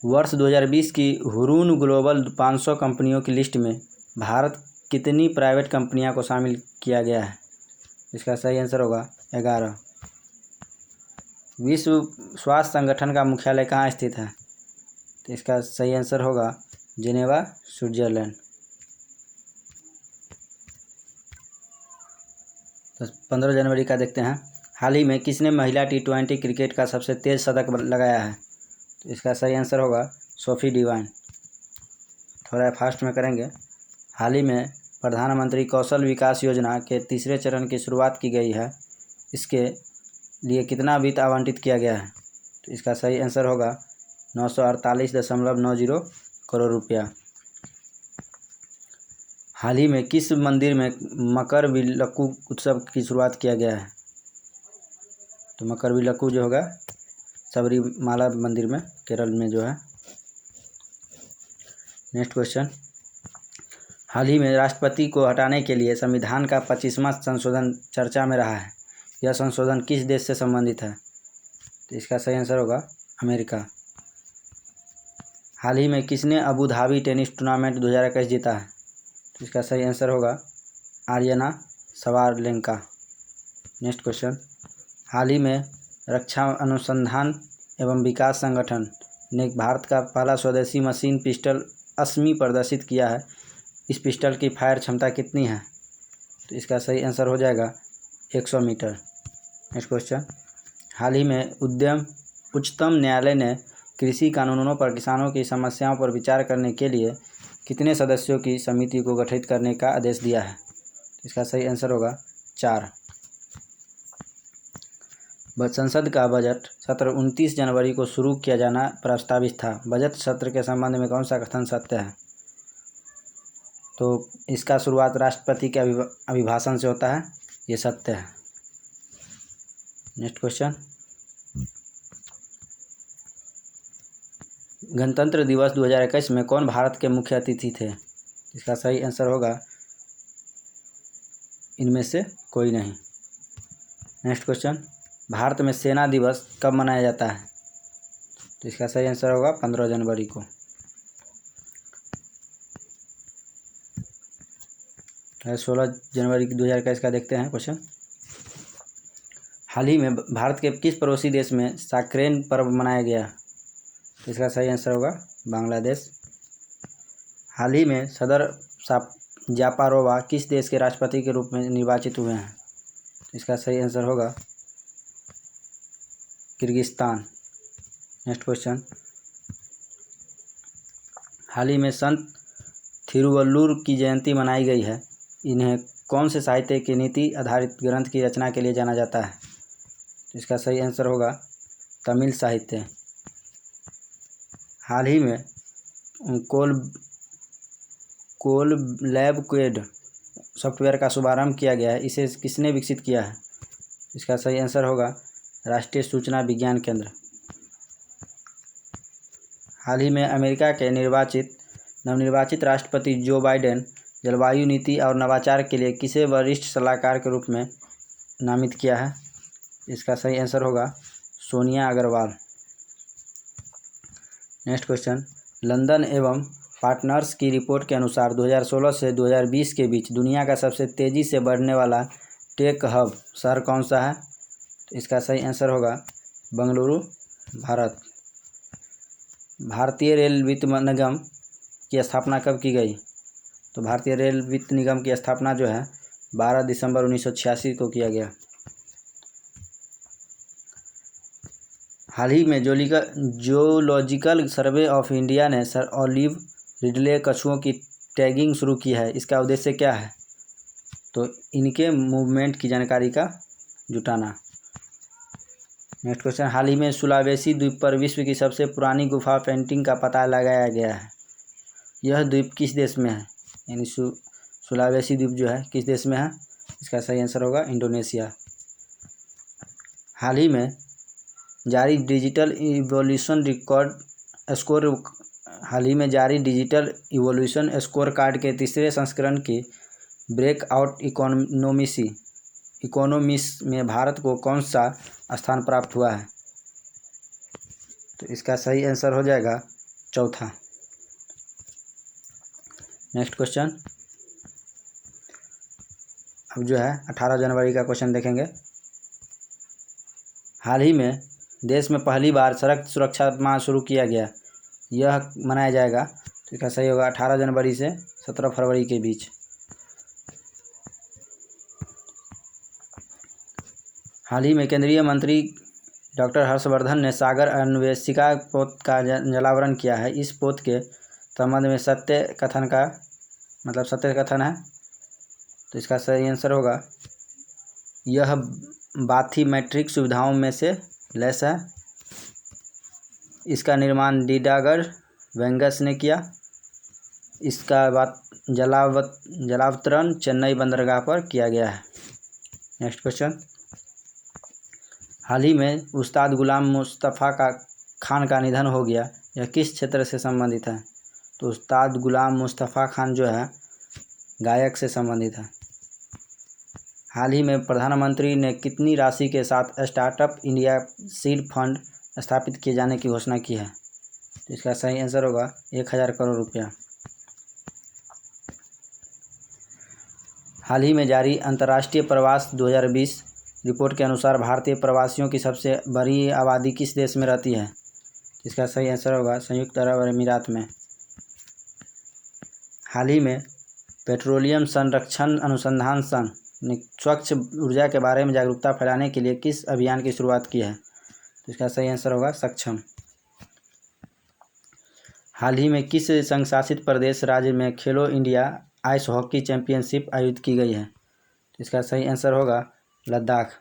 वर्ष 2020 की हुरून ग्लोबल 500 कंपनियों की लिस्ट में भारत कितनी प्राइवेट कंपनियों को शामिल किया गया है? इसका सही आंसर होगा 11। विश्व स्वास्थ्य संगठन का मुख्यालय कहाँ स्थित है? तो इसका सही आंसर होगा जिनेवा, स्विट्जरलैंड। तो 15 जनवरी का देखते हैं। हाल ही में किसने महिला T20 क्रिकेट का सबसे तेज शतक लगाया है? तो इसका सही आंसर होगा सोफी डिवाइन। थोड़ा फास्ट में करेंगे। हाल ही में प्रधानमंत्री कौशल विकास योजना के तीसरे चरण की शुरुआत की गई है, इसके लिए कितना वित्त आवंटित किया गया है? तो इसका सही आंसर होगा 948.90 करोड़ रुपया। हाल ही में किस मंदिर में मकर विलक्कू उत्सव की शुरुआत किया गया है? तो मकर विलक्कू जो होगा सबरीमाला मंदिर में, केरल में जो है। Next question. हाल ही में राष्ट्रपति को हटाने के लिए संविधान का 25वां संशोधन चर्चा में रहा है, यह संशोधन किस देश से संबंधित है? तो इसका सही आंसर होगा अमेरिका। हाल ही में किसने अबू धाबी टेनिस टूर्नामेंट 2021 जीता है? तो इसका सही आंसर होगा आर्यना सवालेंका। Next question. हाल ही में रक्षा अनुसंधान एवं विकास संगठन ने भारत का पहला स्वदेशी मशीन पिस्टल अस्मी प्रदर्शित किया है, इस पिस्टल की फायर क्षमता कितनी है? तो इसका सही आंसर हो जाएगा 100 मीटर। Next question. हाल ही में उच्चतम न्यायालय ने कृषि कानूनों पर किसानों की समस्याओं पर विचार करने के लिए कितने सदस्यों की समिति को गठित करने का आदेश दिया है? इसका सही आंसर होगा 4। संसद का बजट सत्र 29 जनवरी को शुरू किया जाना प्रस्तावित था, बजट सत्र के संबंध में कौन सा कथन सत्य है? तो इसका शुरुआत राष्ट्रपति के अभिभाषण से होता है, ये सत्य है। Next question. गणतंत्र दिवस 2021 में कौन भारत के मुख्य अतिथि थे? इसका सही आंसर होगा इनमें से कोई नहीं। Next question. भारत में सेना दिवस कब मनाया जाता है? तो इसका सही आंसर होगा 15 जनवरी को। 16 जनवरी 2021 का देखते हैं क्वेश्चन। हाल ही में भारत के किस पड़ोसी देश में साक्रेन पर्व मनाया गया? तो इसका सही आंसर होगा बांग्लादेश। हाल ही में सदर जापारोवा किस देश के राष्ट्रपति के रूप में निर्वाचित हुए हैं? तो इसका सही आंसर होगा किर्गिस्तान। Next question. हाल ही में संत थिरुवल्लुर की जयंती मनाई गई है, इन्हें कौन से साहित्य की नीति आधारित ग्रंथ की रचना के लिए जाना जाता है? तो इसका सही आंसर होगा तमिल साहित्य। हाल ही में कोलैब क्वेड सॉफ्टवेयर का शुभारंभ किया गया है, इसे किसने विकसित किया है? इसका सही आंसर होगा राष्ट्रीय सूचना विज्ञान केंद्र। हाल ही में अमेरिका के नवनिर्वाचित राष्ट्रपति जो बाइडेन जलवायु नीति और नवाचार के लिए किसे वरिष्ठ सलाहकार के रूप में नामित किया है? इसका सही आंसर होगा Sonia Agarwal. Next question, London एवं पार्टनर्स की रिपोर्ट के अनुसार 2016 से 2020 के बीच दुनिया का सबसे तेज़ी से बढ़ने वाला टेक हब शहर कौन सा है? तो इसका सही आंसर होगा बेंगलुरु, भारत। भारतीय रेल वित्त निगम की स्थापना कब की गई? तो भारतीय रेल वित्त निगम की स्थापना जो है 12 दिसंबर 1986 को किया गया। हाल ही में जियोलॉजिकल सर्वे ऑफ इंडिया ने सर ऑलिव रिडले कछुओं की टैगिंग शुरू की है, इसका उद्देश्य क्या है? तो इनके मूवमेंट की जानकारी का जुटाना। नेक्स्ट क्वेश्चन, हाल ही में सुलावेसी द्वीप पर विश्व की सबसे पुरानी गुफा पेंटिंग का पता लगाया गया है, यह द्वीप किस देश में है? यानी सुलावेसी द्वीप जो है किस देश में है? इसका सही आंसर होगा इंडोनेशिया। हाल ही में जारी डिजिटल इवोल्यूशन स्कोर कार्ड के तीसरे संस्करण की ब्रेकआउट इकोनॉमिस में भारत को कौन सा स्थान प्राप्त हुआ है? तो इसका सही आंसर हो जाएगा चौथा। नेक्स्ट क्वेश्चन, अब जो है 18 जनवरी का क्वेश्चन देखेंगे। हाल ही में देश में पहली बार सड़क सुरक्षा माह शुरू किया गया, यह मनाया जाएगा, तो इसका सही होगा 18 जनवरी से 17 फरवरी के बीच। हाल ही में केंद्रीय मंत्री डॉक्टर हर्षवर्धन ने सागर अन्वेषिका पोत का जलावरण किया है, इस पोत के संबंध में सत्य कथन है, तो इसका सही आंसर होगा यह बाथीमेट्रिक सुविधाओं में से लैस है। इसका निर्माण डीडागर वेंगस ने किया। इसका बाद जलावतरण चेन्नई बंदरगाह पर किया गया है। नेक्स्ट क्वेश्चन, हाल ही में उस्ताद गुलाम मुस्तफ़ा खान का निधन हो गया, यह किस क्षेत्र से संबंधित है? तो उस्ताद गुलाम मुस्तफ़ा खान जो है गायक से संबंधित है। हाल ही में प्रधानमंत्री ने कितनी राशि के साथ स्टार्टअप इंडिया सीड फंड स्थापित किए जाने की घोषणा की है? तो इसका सही आंसर होगा 1000 करोड़ रुपया। हाल ही में जारी अंतर्राष्ट्रीय प्रवास 2020 रिपोर्ट के अनुसार भारतीय प्रवासियों की सबसे बड़ी आबादी किस देश में रहती है? इसका सही आंसर होगा संयुक्त अरब अमीरात में। हाल ही में पेट्रोलियम संरक्षण अनुसंधान संघ ने स्वच्छ ऊर्जा के बारे में जागरूकता फैलाने के लिए किस अभियान की शुरुआत की है? तो इसका सही आंसर होगा सक्षम। हाल ही में किस संघ शासित प्रदेश राज्य में खेलो इंडिया आइस हॉकी चैंपियनशिप आयोजित की गई है? तो इसका सही आंसर होगा लद्दाख।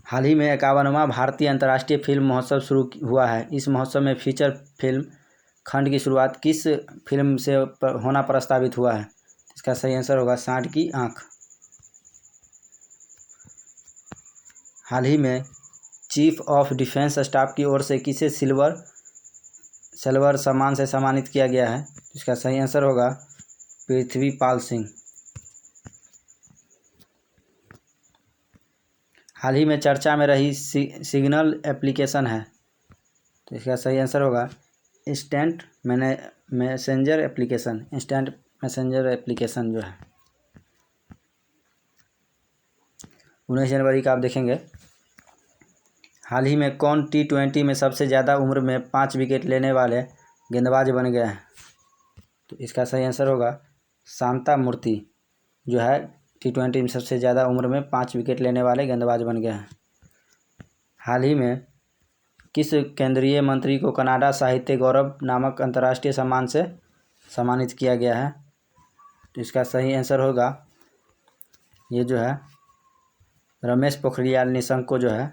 हाल ही में 51वां भारतीय अंतर्राष्ट्रीय फिल्म महोत्सव शुरू हुआ है, इस महोत्सव में फीचर फिल्म खंड की शुरुआत किस फिल्म से होना प्रस्तावित हुआ है? इसका सही आंसर होगा सांड की आँख। हाल ही में चीफ ऑफ डिफेंस स्टाफ की ओर से किसे सिल्वर सम्मान से सम्मानित किया गया है? इसका सही आंसर होगा पृथ्वीपाल सिंह। हाल ही में चर्चा में रही सिग्नल एप्लीकेशन है, तो इसका सही आंसर होगा इंस्टेंट मैसेंजर एप्लीकेशन जो है। 19 जनवरी का आप देखेंगे। हाल ही में कौन T20 में सबसे ज़्यादा उम्र में 5 विकेट लेने वाले गेंदबाज बन गए हैं? तो इसका सही आंसर होगा शांता मूर्ति जो है T20 में सबसे ज़्यादा उम्र में 5 विकेट लेने वाले गेंदबाज बन गए हैं। हाल ही में किस केंद्रीय मंत्री को कनाडा साहित्य गौरव नामक अंतर्राष्ट्रीय सम्मान से सम्मानित किया गया है? तो इसका सही आंसर होगा ये जो है रमेश पोखरियाल निशंक को जो है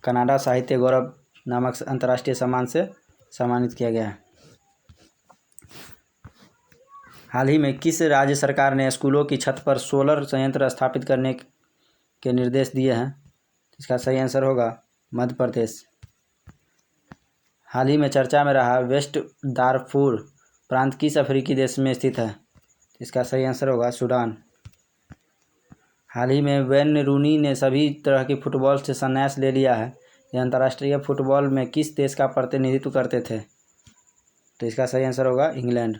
कनाडा साहित्य गौरव नामक अंतर्राष्ट्रीय सम्मान से सम्मानित किया गया है। हाल ही में किस राज्य सरकार ने स्कूलों की छत पर सोलर संयंत्र स्थापित करने के निर्देश दिए हैं? इसका सही आंसर होगा मध्य प्रदेश। हाल ही में चर्चा में रहा वेस्ट दारफुर प्रांत किस अफ्रीकी देश में स्थित है? इसका सही आंसर होगा सूडान। हाल ही में वेन रूनी ने सभी तरह की फुटबॉल से संन्यास ले लिया है। यह अंतर्राष्ट्रीय फुटबॉल में किस देश का प्रतिनिधित्व करते थे? तो इसका सही आंसर होगा इंग्लैंड।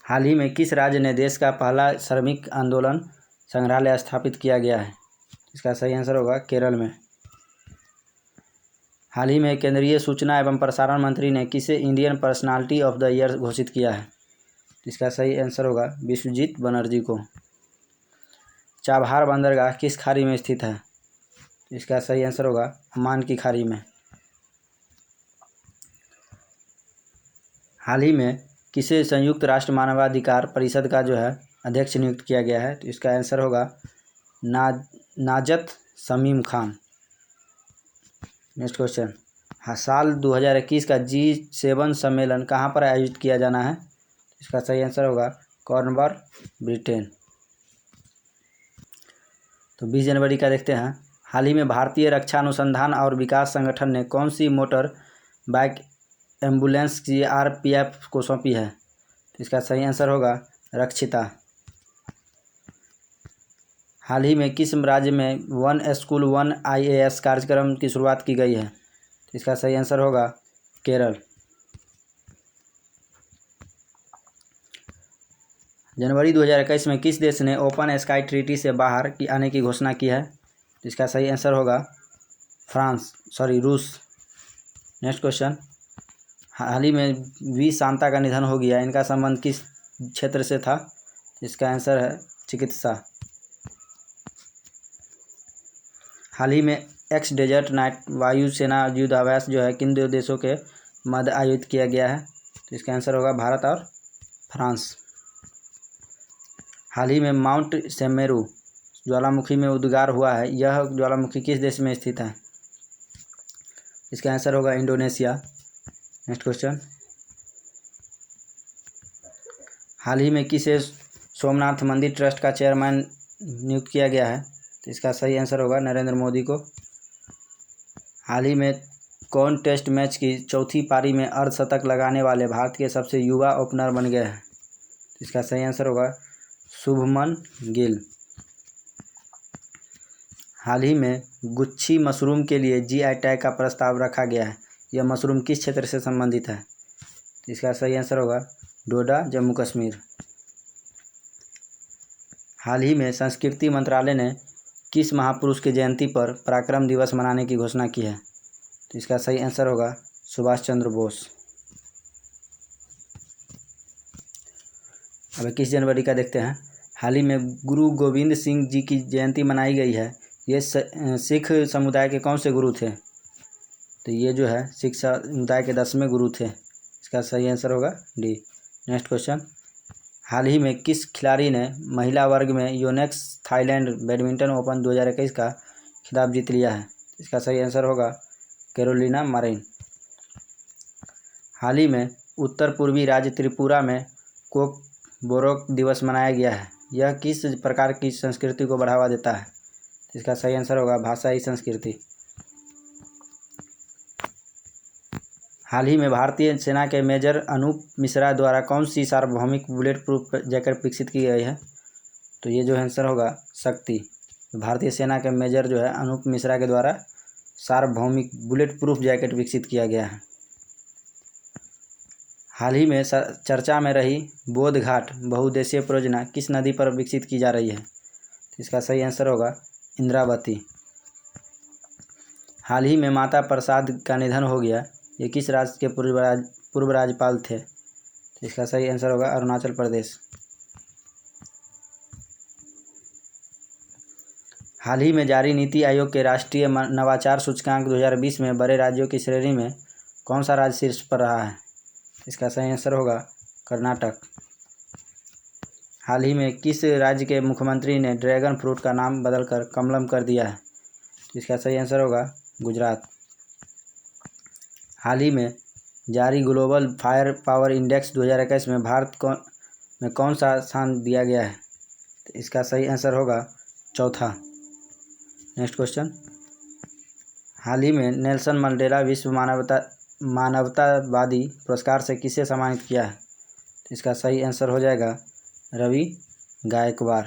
हाल ही में किस राज्य ने देश का पहला श्रमिक आंदोलन संग्रहालय स्थापित किया गया है? इसका सही आंसर होगा केरल में। हाल ही में केंद्रीय सूचना एवं प्रसारण मंत्री ने किसे Indian personality of the year घोषित किया है? इसका सही आंसर होगा विश्वजीत बनर्जी को। चाबहार बंदरगाह किस खाड़ी में स्थित है? इसका सही आंसर होगा ओमान की खाड़ी में। हाल ही में किसे संयुक्त राष्ट्र मानवाधिकार परिषद का जो है अध्यक्ष नियुक्त किया गया है? तो इसका आंसर होगा नाजत शमीम खान। नेक्स्ट क्वेश्चन, हाँ, साल 2021 का G7 सम्मेलन कहाँ पर आयोजित किया जाना है? इसका सही आंसर होगा कॉर्नवॉल, ब्रिटेन। तो 20 जनवरी का देखते हैं। हाल ही में भारतीय रक्षा अनुसंधान और विकास संगठन ने कौन सी मोटर बाइक एम्बुलेंस CRPF को सौंपी है? तो इसका सही आंसर होगा रक्षिता। हाल ही में किस राज्य में वन स्कूल वन IAS कार्यक्रम की शुरुआत की गई है? तो इसका सही आंसर होगा केरल। जनवरी 2021 में किस देश ने ओपन स्काई ट्रीटी से बाहर आने की घोषणा की है? तो इसका सही आंसर होगा रूस। नेक्स्ट क्वेश्चन, हाल ही में वी शांता का निधन हो गया, इनका संबंध किस क्षेत्र से था? इसका आंसर है चिकित्सा। हाल ही में एक्स डेजर्ट नाइट वायुसेना युद्धाभ्यास जो है किन दो देशों के मध्य आयोजित किया गया है? तो इसका आंसर होगा भारत और फ्रांस। हाल ही में माउंट सेमेरू ज्वालामुखी में उद्गार हुआ है, यह ज्वालामुखी किस देश में स्थित है? इसका आंसर होगा इंडोनेशिया। नेक्स्ट क्वेश्चन, हाल ही में किसे सोमनाथ मंदिर ट्रस्ट का चेयरमैन नियुक्त किया गया है? तो इसका सही आंसर होगा नरेंद्र मोदी को। हाल ही में कौन टेस्ट मैच की चौथी पारी में अर्धशतक लगाने वाले भारत के सबसे युवा ओपनर बन गए हैं? इसका सही आंसर होगा शुभमन गिल। हाल ही में गुच्छी मशरूम के लिए GI टैग का प्रस्ताव रखा गया है, यह मशरूम किस क्षेत्र से संबंधित है? इसका सही आंसर होगा डोडा, जम्मू कश्मीर। हाल ही में संस्कृति मंत्रालय ने किस महापुरुष की जयंती पर पराक्रम दिवस मनाने की घोषणा की है? तो इसका सही आंसर होगा सुभाष चंद्र बोस। अब 21 जनवरी का देखते हैं। हाल ही में गुरु गोविंद सिंह जी की जयंती मनाई गई है, ये सिख समुदाय के कौन से गुरु थे? तो ये जो है सिख समुदाय के 10वें गुरु थे। इसका सही आंसर होगा डी। नेक्स्ट क्वेश्चन, हाल ही में किस खिलाड़ी ने महिला वर्ग में योनेक्स थाईलैंड बैडमिंटन ओपन 2021 का खिताब जीत लिया है? इसका सही आंसर होगा कैरोलिना मारिन। हाल ही में उत्तर पूर्वी राज्य त्रिपुरा में कोक बोरोक दिवस मनाया गया है, यह किस प्रकार की संस्कृति को बढ़ावा देता है? इसका सही आंसर होगा भाषाई संस्कृति। हाल ही में भारतीय सेना के मेजर अनूप मिश्रा द्वारा कौन सी सार्वभौमिक बुलेट प्रूफ जैकेट विकसित की गई है? तो ये जो आंसर होगा शक्ति। भारतीय सेना के मेजर जो है अनूप मिश्रा के द्वारा सार्वभौमिक बुलेट प्रूफ जैकेट विकसित किया गया है। हाल ही में चर्चा में रही बोध घाट बहुउद्देशीय परियोजना किस नदी पर विकसित की जा रही है? इसका सही आंसर होगा इंद्रावती। हाल ही में माता प्रसाद का निधन हो गया, ये किस राज्य के पूर्व राज्यपाल थे? इसका सही आंसर होगा अरुणाचल प्रदेश। हाल ही में जारी नीति आयोग के राष्ट्रीय नवाचार सूचकांक 2020 में बड़े राज्यों की श्रेणी में कौन सा राज्य शीर्ष पर रहा है? इसका सही आंसर होगा कर्नाटक। हाल ही में किस राज्य के मुख्यमंत्री ने ड्रैगन फ्रूट का नाम बदलकर कमलम कर दिया है? इसका सही आंसर होगा गुजरात। हाल ही में जारी ग्लोबल फायर पावर इंडेक्स 2021 में भारत को में कौन सा स्थान दिया गया है? तो इसका सही आंसर होगा चौथा। नेक्स्ट क्वेश्चन, हाल ही में नेल्सन मंडेला विश्व मानवतावादी पुरस्कार से किसे सम्मानित किया है? तो इसका सही आंसर हो जाएगा रवि गायकवाड़।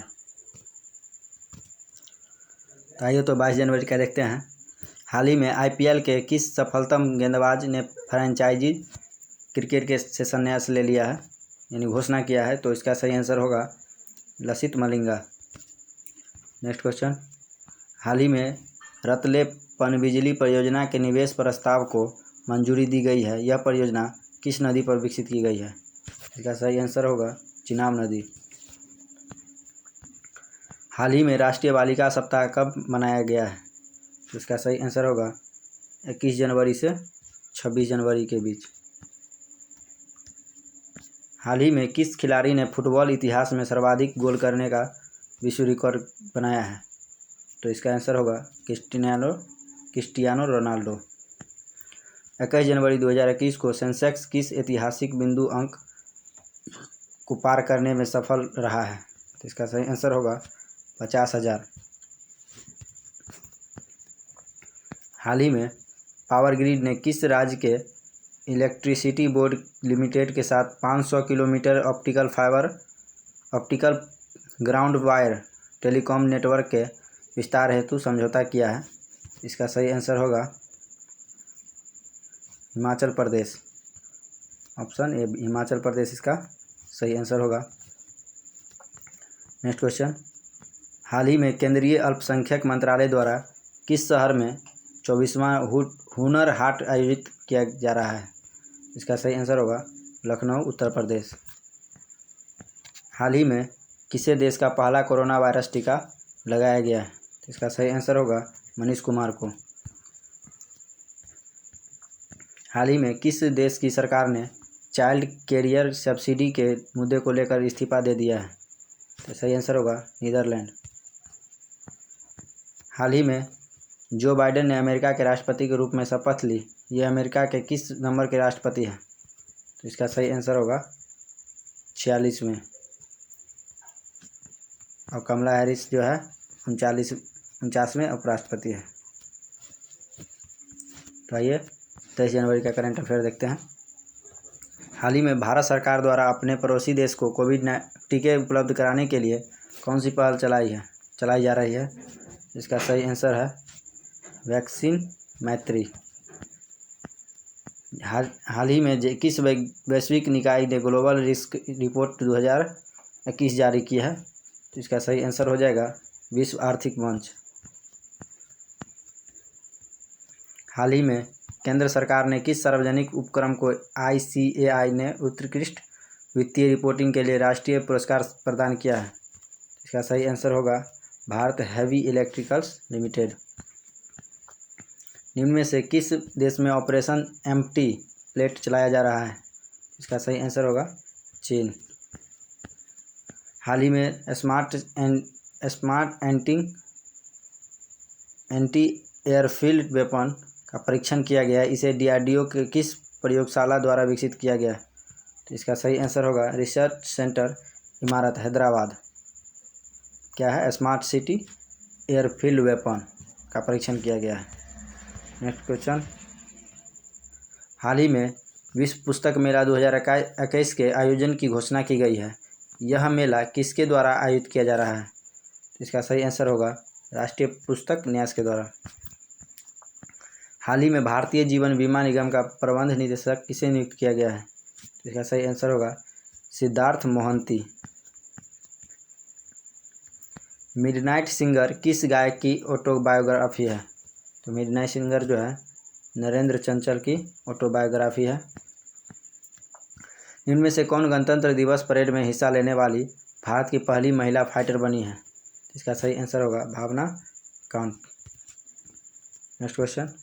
आइए तो 22 जनवरी का देखते हैं। हाल ही में आईपीएल के किस सफलतम गेंदबाज ने फ्रेंचाइजी क्रिकेट के से संन्यास ले लिया है, यानी घोषणा किया है? तो इसका सही आंसर होगा लसित मलिंगा। नेक्स्ट क्वेश्चन, हाल ही में रतले पनबिजली परियोजना के निवेश प्रस्ताव को मंजूरी दी गई है। यह परियोजना किस नदी पर विकसित की गई है? इसका सही आंसर होगा चिनाब नदी। हाल ही में राष्ट्रीय बालिका सप्ताह कब मनाया गया है? तो इसका सही आंसर होगा 21 जनवरी से 26 जनवरी के बीच। हाल ही में किस खिलाड़ी ने फुटबॉल इतिहास में सर्वाधिक गोल करने का विश्व रिकॉर्ड बनाया है? तो इसका आंसर होगा क्रिस्टियानो रोनाल्डो। 21 जनवरी 2021 को सेंसेक्स किस ऐतिहासिक बिंदु अंक को पार करने में सफल रहा है? तो इसका सही आंसर होगा 50,000। हाल ही में पावर ग्रिड ने किस राज्य के इलेक्ट्रिसिटी बोर्ड लिमिटेड के साथ 500 kilometre optical ground wire telecom network के विस्तार हेतु समझौता किया है? इसका सही आंसर होगा हिमाचल प्रदेश। ऑप्शन ए हिमाचल प्रदेश इसका सही आंसर होगा। नेक्स्ट क्वेश्चन, हाल ही में केंद्रीय अल्पसंख्यक मंत्रालय द्वारा किस शहर में 24वां हुनर हाट आयोजित किया जा रहा है? इसका सही आंसर होगा लखनऊ उत्तर प्रदेश। हाल ही में किसे देश का पहला कोरोना वायरस टीका लगाया गया है? इसका सही आंसर होगा मनीष कुमार को। हाल ही में किस देश की सरकार ने चाइल्ड कैरियर सब्सिडी के मुद्दे को लेकर इस्तीफा दे दिया है? तो सही आंसर होगा नीदरलैंड। हाल ही में जो बाइडेन ने अमेरिका के राष्ट्रपति के रूप में शपथ ली। ये अमेरिका के किस नंबर के राष्ट्रपति हैं? तो इसका सही आंसर होगा 46वें। और कमला हैरिस जो है 49वें उपराष्ट्रपति है। तो आइए 23 जनवरी का करंट अफेयर देखते हैं। हाल ही में भारत सरकार द्वारा अपने पड़ोसी देश को कोविड टीके उपलब्ध कराने के लिए कौन सी पहल चलाई जा रही है? इसका सही आंसर है वैक्सीन मैत्री। हाल ही में किस वैश्विक निकाय ने ग्लोबल रिस्क रिपोर्ट 2021 जारी की है? तो इसका सही आंसर हो जाएगा विश्व आर्थिक मंच। हाल ही में केंद्र सरकार ने किस सार्वजनिक उपक्रम को ICAI ने उत्कृष्ट वित्तीय रिपोर्टिंग के लिए राष्ट्रीय पुरस्कार प्रदान किया है? इसका सही आंसर होगा भारत हेवी इलेक्ट्रिकल्स लिमिटेड। निम्न में से किस देश में ऑपरेशन एम्प्टी प्लेट चलाया जा रहा है? इसका सही आंसर होगा चीन। हाल ही में स्मार्ट एंटी एयरफील्ड वेपन का परीक्षण किया गया है। इसे DRDO के किस प्रयोगशाला द्वारा विकसित किया गया है? तो इसका सही आंसर होगा रिसर्च सेंटर इमारत हैदराबाद। क्या है? स्मार्ट सिटी एयरफील्ड वेपन का परीक्षण किया गया है। नेक्स्ट क्वेश्चन, हाल ही में विश्व पुस्तक मेला 2021 के आयोजन की घोषणा की गई है। यह मेला किसके द्वारा आयोजित किया जा रहा है? इसका सही आंसर होगा राष्ट्रीय पुस्तक न्यास के द्वारा। हाल ही में भारतीय जीवन बीमा निगम का प्रबंध निदेशक किसे नियुक्त किया गया है? इसका सही आंसर होगा सिद्धार्थ मोहंती। मिडनाइट सिंगर किस गायक की ऑटोबायोग्राफी है? तो मिडनाइट सिंगर जो है नरेंद्र चंचल की ऑटोबायोग्राफी है। इनमें से कौन गणतंत्र दिवस परेड में हिस्सा लेने वाली भारत की पहली महिला फाइटर बनी है? इसका सही आंसर होगा भावना कांत। नेक्स्ट क्वेश्चन,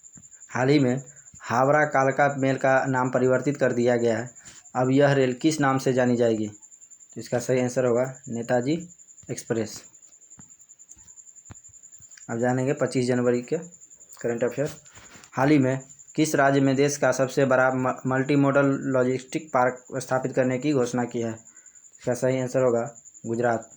हाल ही में हावड़ा कालका मेल का नाम परिवर्तित कर दिया गया है। अब यह रेल किस नाम से जानी जाएगी? तो इसका सही आंसर होगा नेताजी एक्सप्रेस। अब जानेंगे 25 जनवरी के करंट अफेयर। हाल ही में किस राज्य में देश का सबसे बड़ा मल्टी मॉडल लॉजिस्टिक पार्क स्थापित करने की घोषणा की है? इसका सही आंसर होगा गुजरात।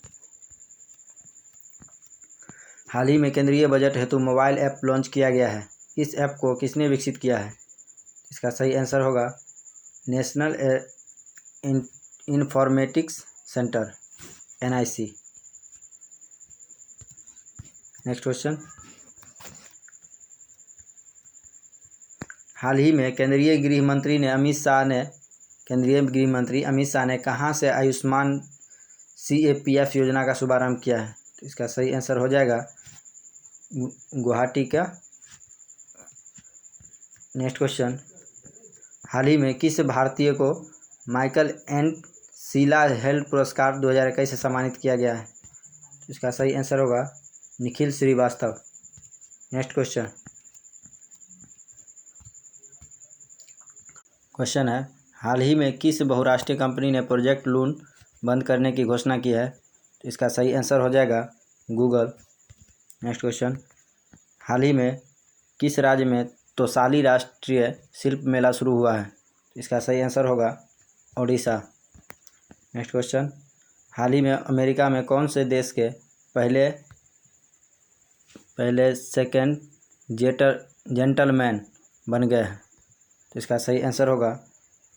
हाल ही में केंद्रीय बजट हेतु मोबाइल ऐप लॉन्च किया गया है। इस ऐप को किसने विकसित किया है? इसका सही आंसर होगा national informatics centre NIC। Next question. हाल ही में केंद्रीय गृह मंत्री अमित शाह ने कहां से आयुष्मान CAPF योजना का शुभारंभ किया है? तो इसका सही आंसर हो जाएगा गुवाहाटी का। Next question. हाल ही में किस भारतीय को माइकल एंड शीला हेल्थ पुरस्कार 2021 से सम्मानित किया गया है? तो इसका सही आंसर होगा निखिल श्रीवास्तव। नेक्स्ट क्वेश्चन है, हाल ही में किस बहुराष्ट्रीय कंपनी ने प्रोजेक्ट लून बंद करने की घोषणा की है? तो इसका सही आंसर हो जाएगा गूगल। Next question. हाल ही में किस राज्य में तोसाली राष्ट्रीय शिल्प मेला शुरू हुआ है? तो इसका सही आंसर होगा ओडिशा। Next question. हाल ही में अमेरिका में कौन से देश के पहले सेकंड जेंटलमैन बन गए हैं? तो इसका सही आंसर होगा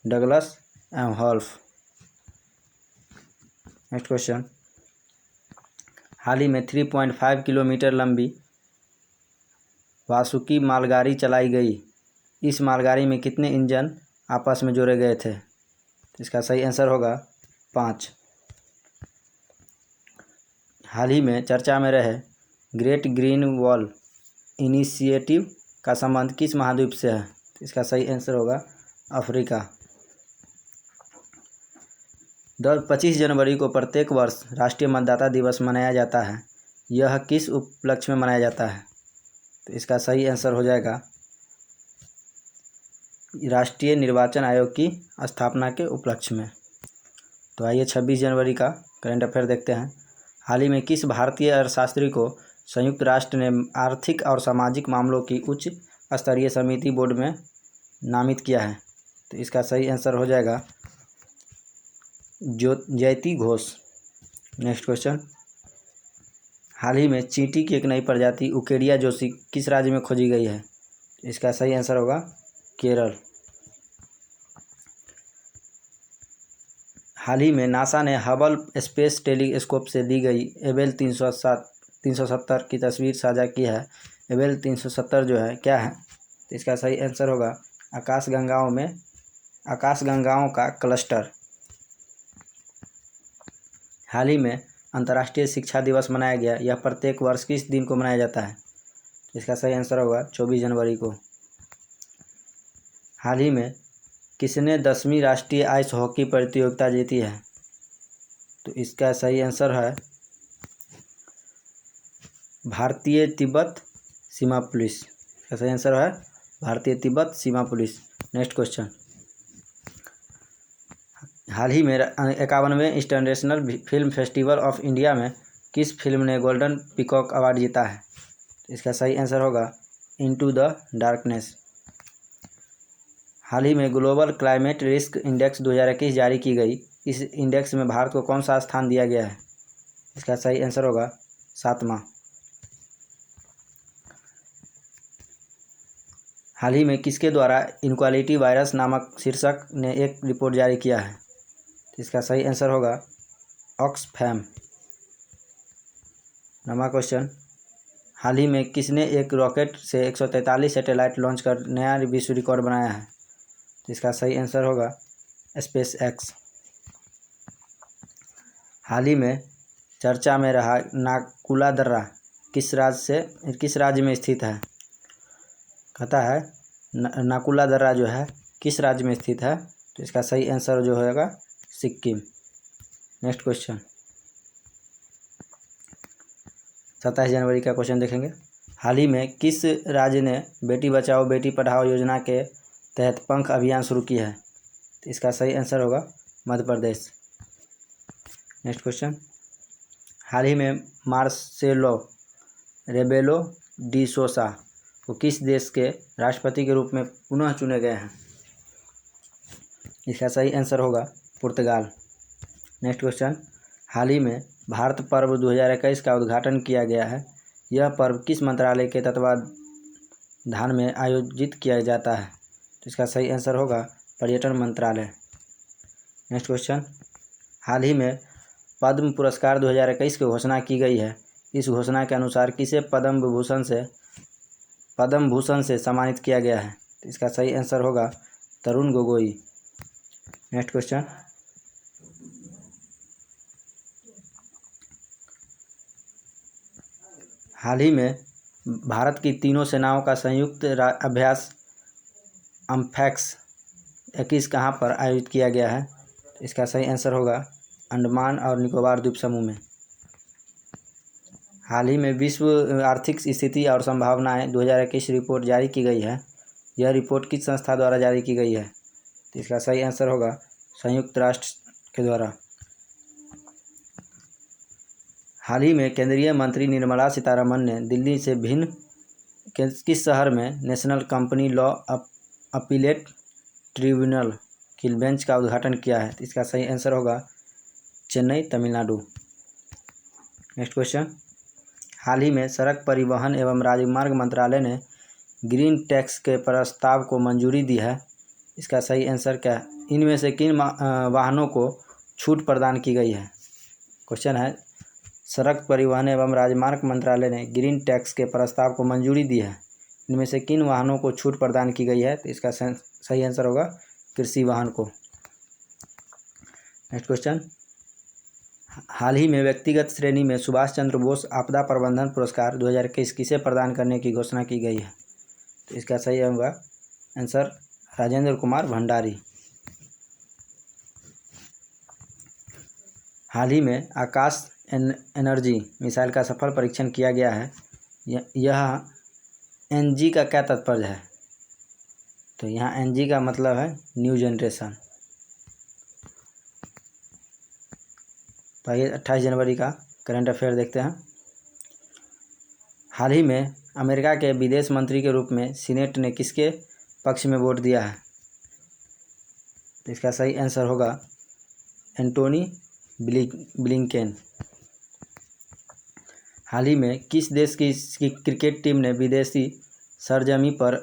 डगलस एमहॉल्फ। Next question. हाल ही में 3.5 किलोमीटर लंबी वासुकी मालगाड़ी चलाई गई। इस मालगाड़ी में कितने इंजन आपस में जोड़े गए थे? तो इसका सही आंसर होगा 5। हाल ही में चर्चा में रहे ग्रेट ग्रीन वॉल इनिशिएटिव का संबंध किस महाद्वीप से है? तो इसका सही आंसर होगा अफ्रीका। 25 जनवरी को प्रत्येक वर्ष राष्ट्रीय मतदाता दिवस मनाया जाता है। यह किस उपलक्ष्य में मनाया जाता है? तो इसका सही आंसर हो जाएगा राष्ट्रीय निर्वाचन आयोग की स्थापना के उपलक्ष्य में। तो आइए 26 जनवरी का करंट अफेयर देखते हैं। हाल ही में किस भारतीय अर्थशास्त्री को संयुक्त राष्ट्र ने आर्थिक और सामाजिक मामलों की उच्च स्तरीय समिति बोर्ड में नामित किया है? तो इसका सही आंसर हो जाएगा जयति घोष। Next question. हाल ही में चींटी की एक नई प्रजाति उकेडिया जोशी किस राज्य में खोजी गई है? इसका सही आंसर होगा केरल। हाल ही में नासा ने हबल स्पेस टेलीस्कोप से दी गई एबेल 370 की तस्वीर साझा की है। एबेल 370 जो है क्या है? तो इसका सही आंसर होगा आकाशगंगाओं का क्लस्टर। हाल ही में अंतर्राष्ट्रीय शिक्षा दिवस मनाया गया। यह प्रत्येक वर्ष किस दिन को मनाया जाता है? इसका सही आंसर होगा 24 जनवरी को। हाल ही में किसने 10वीं राष्ट्रीय आइस हॉकी प्रतियोगिता जीती है? तो इसका सही आंसर है भारतीय तिब्बत सीमा पुलिस। इसका सही आंसर है भारतीय तिब्बत सीमा पुलिस। Next question. हाल ही में 51वें international film festival of India में किस फिल्म ने गोल्डन पीकॉक अवार्ड जीता है? इसका सही आंसर होगा इनटू द डार्कनेस। हाल ही में ग्लोबल क्लाइमेट रिस्क इंडेक्स 2021 जारी की गई। इस इंडेक्स में भारत को कौन सा स्थान दिया गया है? इसका सही आंसर होगा 7वां। हाल ही में किसके द्वारा इनक्वालिटी वायरस नामक शीर्षक ने एक रिपोर्ट जारी किया है? इसका सही आंसर होगा ऑक्सफैम। 9वां क्वेश्चन। हाल ही में किसने एक रॉकेट से 143 सैटेलाइट लॉन्च कर नया विश्व रिकॉर्ड बनाया है? इसका सही आंसर होगा स्पेस एक्स। हाल ही में चर्चा में रहा नाकुला दर्रा किस राज्य में स्थित है? कहता है नाकुला दर्रा जो है किस राज्य में स्थित है? तो इसका सही आंसर जो होगा सिक्किम। Next question. 27 जनवरी का क्वेश्चन देखेंगे। हाल ही में किस राज्य ने बेटी बचाओ बेटी पढ़ाओ योजना के तहत पंख अभियान शुरू की है? तो इसका सही आंसर होगा मध्य प्रदेश। नेक्स्ट क्वेश्चन, हाल ही में मार्सेलो रेबेलो डी सोसा को किस देश के राष्ट्रपति के रूप में पुनः चुने गए हैं? इसका सही आंसर होगा पुर्तगाल। नेक्स्ट क्वेश्चन, हाल ही में भारत पर्व 2021 का उद्घाटन किया गया है। यह पर्व किस मंत्रालय के तत्वाधान में आयोजित किया जाता है? तो इसका सही आंसर होगा पर्यटन मंत्रालय। नेक्स्ट क्वेश्चन, हाल ही में पद्म पुरस्कार 2021 की घोषणा की गई है। इस घोषणा के अनुसार किसे पद्म भूषण से सम्मानित किया गया है? तो इसका सही आंसर होगा तरुण गोगोई। नेक्स्ट क्वेश्चन, हाल ही में भारत की तीनों सेनाओं का संयुक्त अभ्यास अम्फैक्स 21 कहाँ पर आयोजित किया गया है? इसका सही आंसर होगा अंडमान और निकोबार द्वीप समूह में। हाल ही में विश्व आर्थिक स्थिति और संभावनाएं 2021 रिपोर्ट जारी की गई है। यह रिपोर्ट किस संस्था द्वारा जारी की गई है? तो इसका सही आंसर होगा संयुक्त राष्ट्र के द्वारा। हाल ही में केंद्रीय मंत्री निर्मला सीतारमण ने दिल्ली से भिन्न किस शहर में national company law appellate tribunal की बेंच का उद्घाटन किया है? इसका सही आंसर होगा चेन्नई, तमिलनाडु। नेक्स्ट क्वेश्चन, हाल ही में सड़क परिवहन एवं राजमार्ग मंत्रालय ने ग्रीन टैक्स के प्रस्ताव को मंजूरी दी है। इसका सही आंसर क्या है? इनमें से किन वाहनों को छूट प्रदान की गई है? क्वेश्चन है, सड़क परिवहन एवं राजमार्ग मंत्रालय ने ग्रीन टैक्स के प्रस्ताव को मंजूरी दी है। इनमें से किन वाहनों को छूट प्रदान की गई है? तो इसका सही आंसर होगा कृषि वाहन को। नेक्स्ट क्वेश्चन, हाल ही में व्यक्तिगत श्रेणी में सुभाष चंद्र बोस आपदा प्रबंधन पुरस्कार 2021 किसे प्रदान करने की घोषणा की गई है? तो इसका सही होगा आंसर राजेंद्र कुमार भंडारी। हाल ही में आकाश एनर्जी मिसाइल का सफल परीक्षण किया गया है। यह एनजी का क्या तात्पर्य है? तो यहाँ एनजी का मतलब है न्यू जनरेशन। तो आइए 28 जनवरी का करंट अफेयर देखते हैं। हाल ही में अमेरिका के विदेश मंत्री के रूप में सीनेट ने किसके पक्ष में वोट दिया है? तो इसका सही आंसर होगा एंटोनी ब्लिंकेन। हाल ही में किस देश की क्रिकेट टीम ने विदेशी सरजमी पर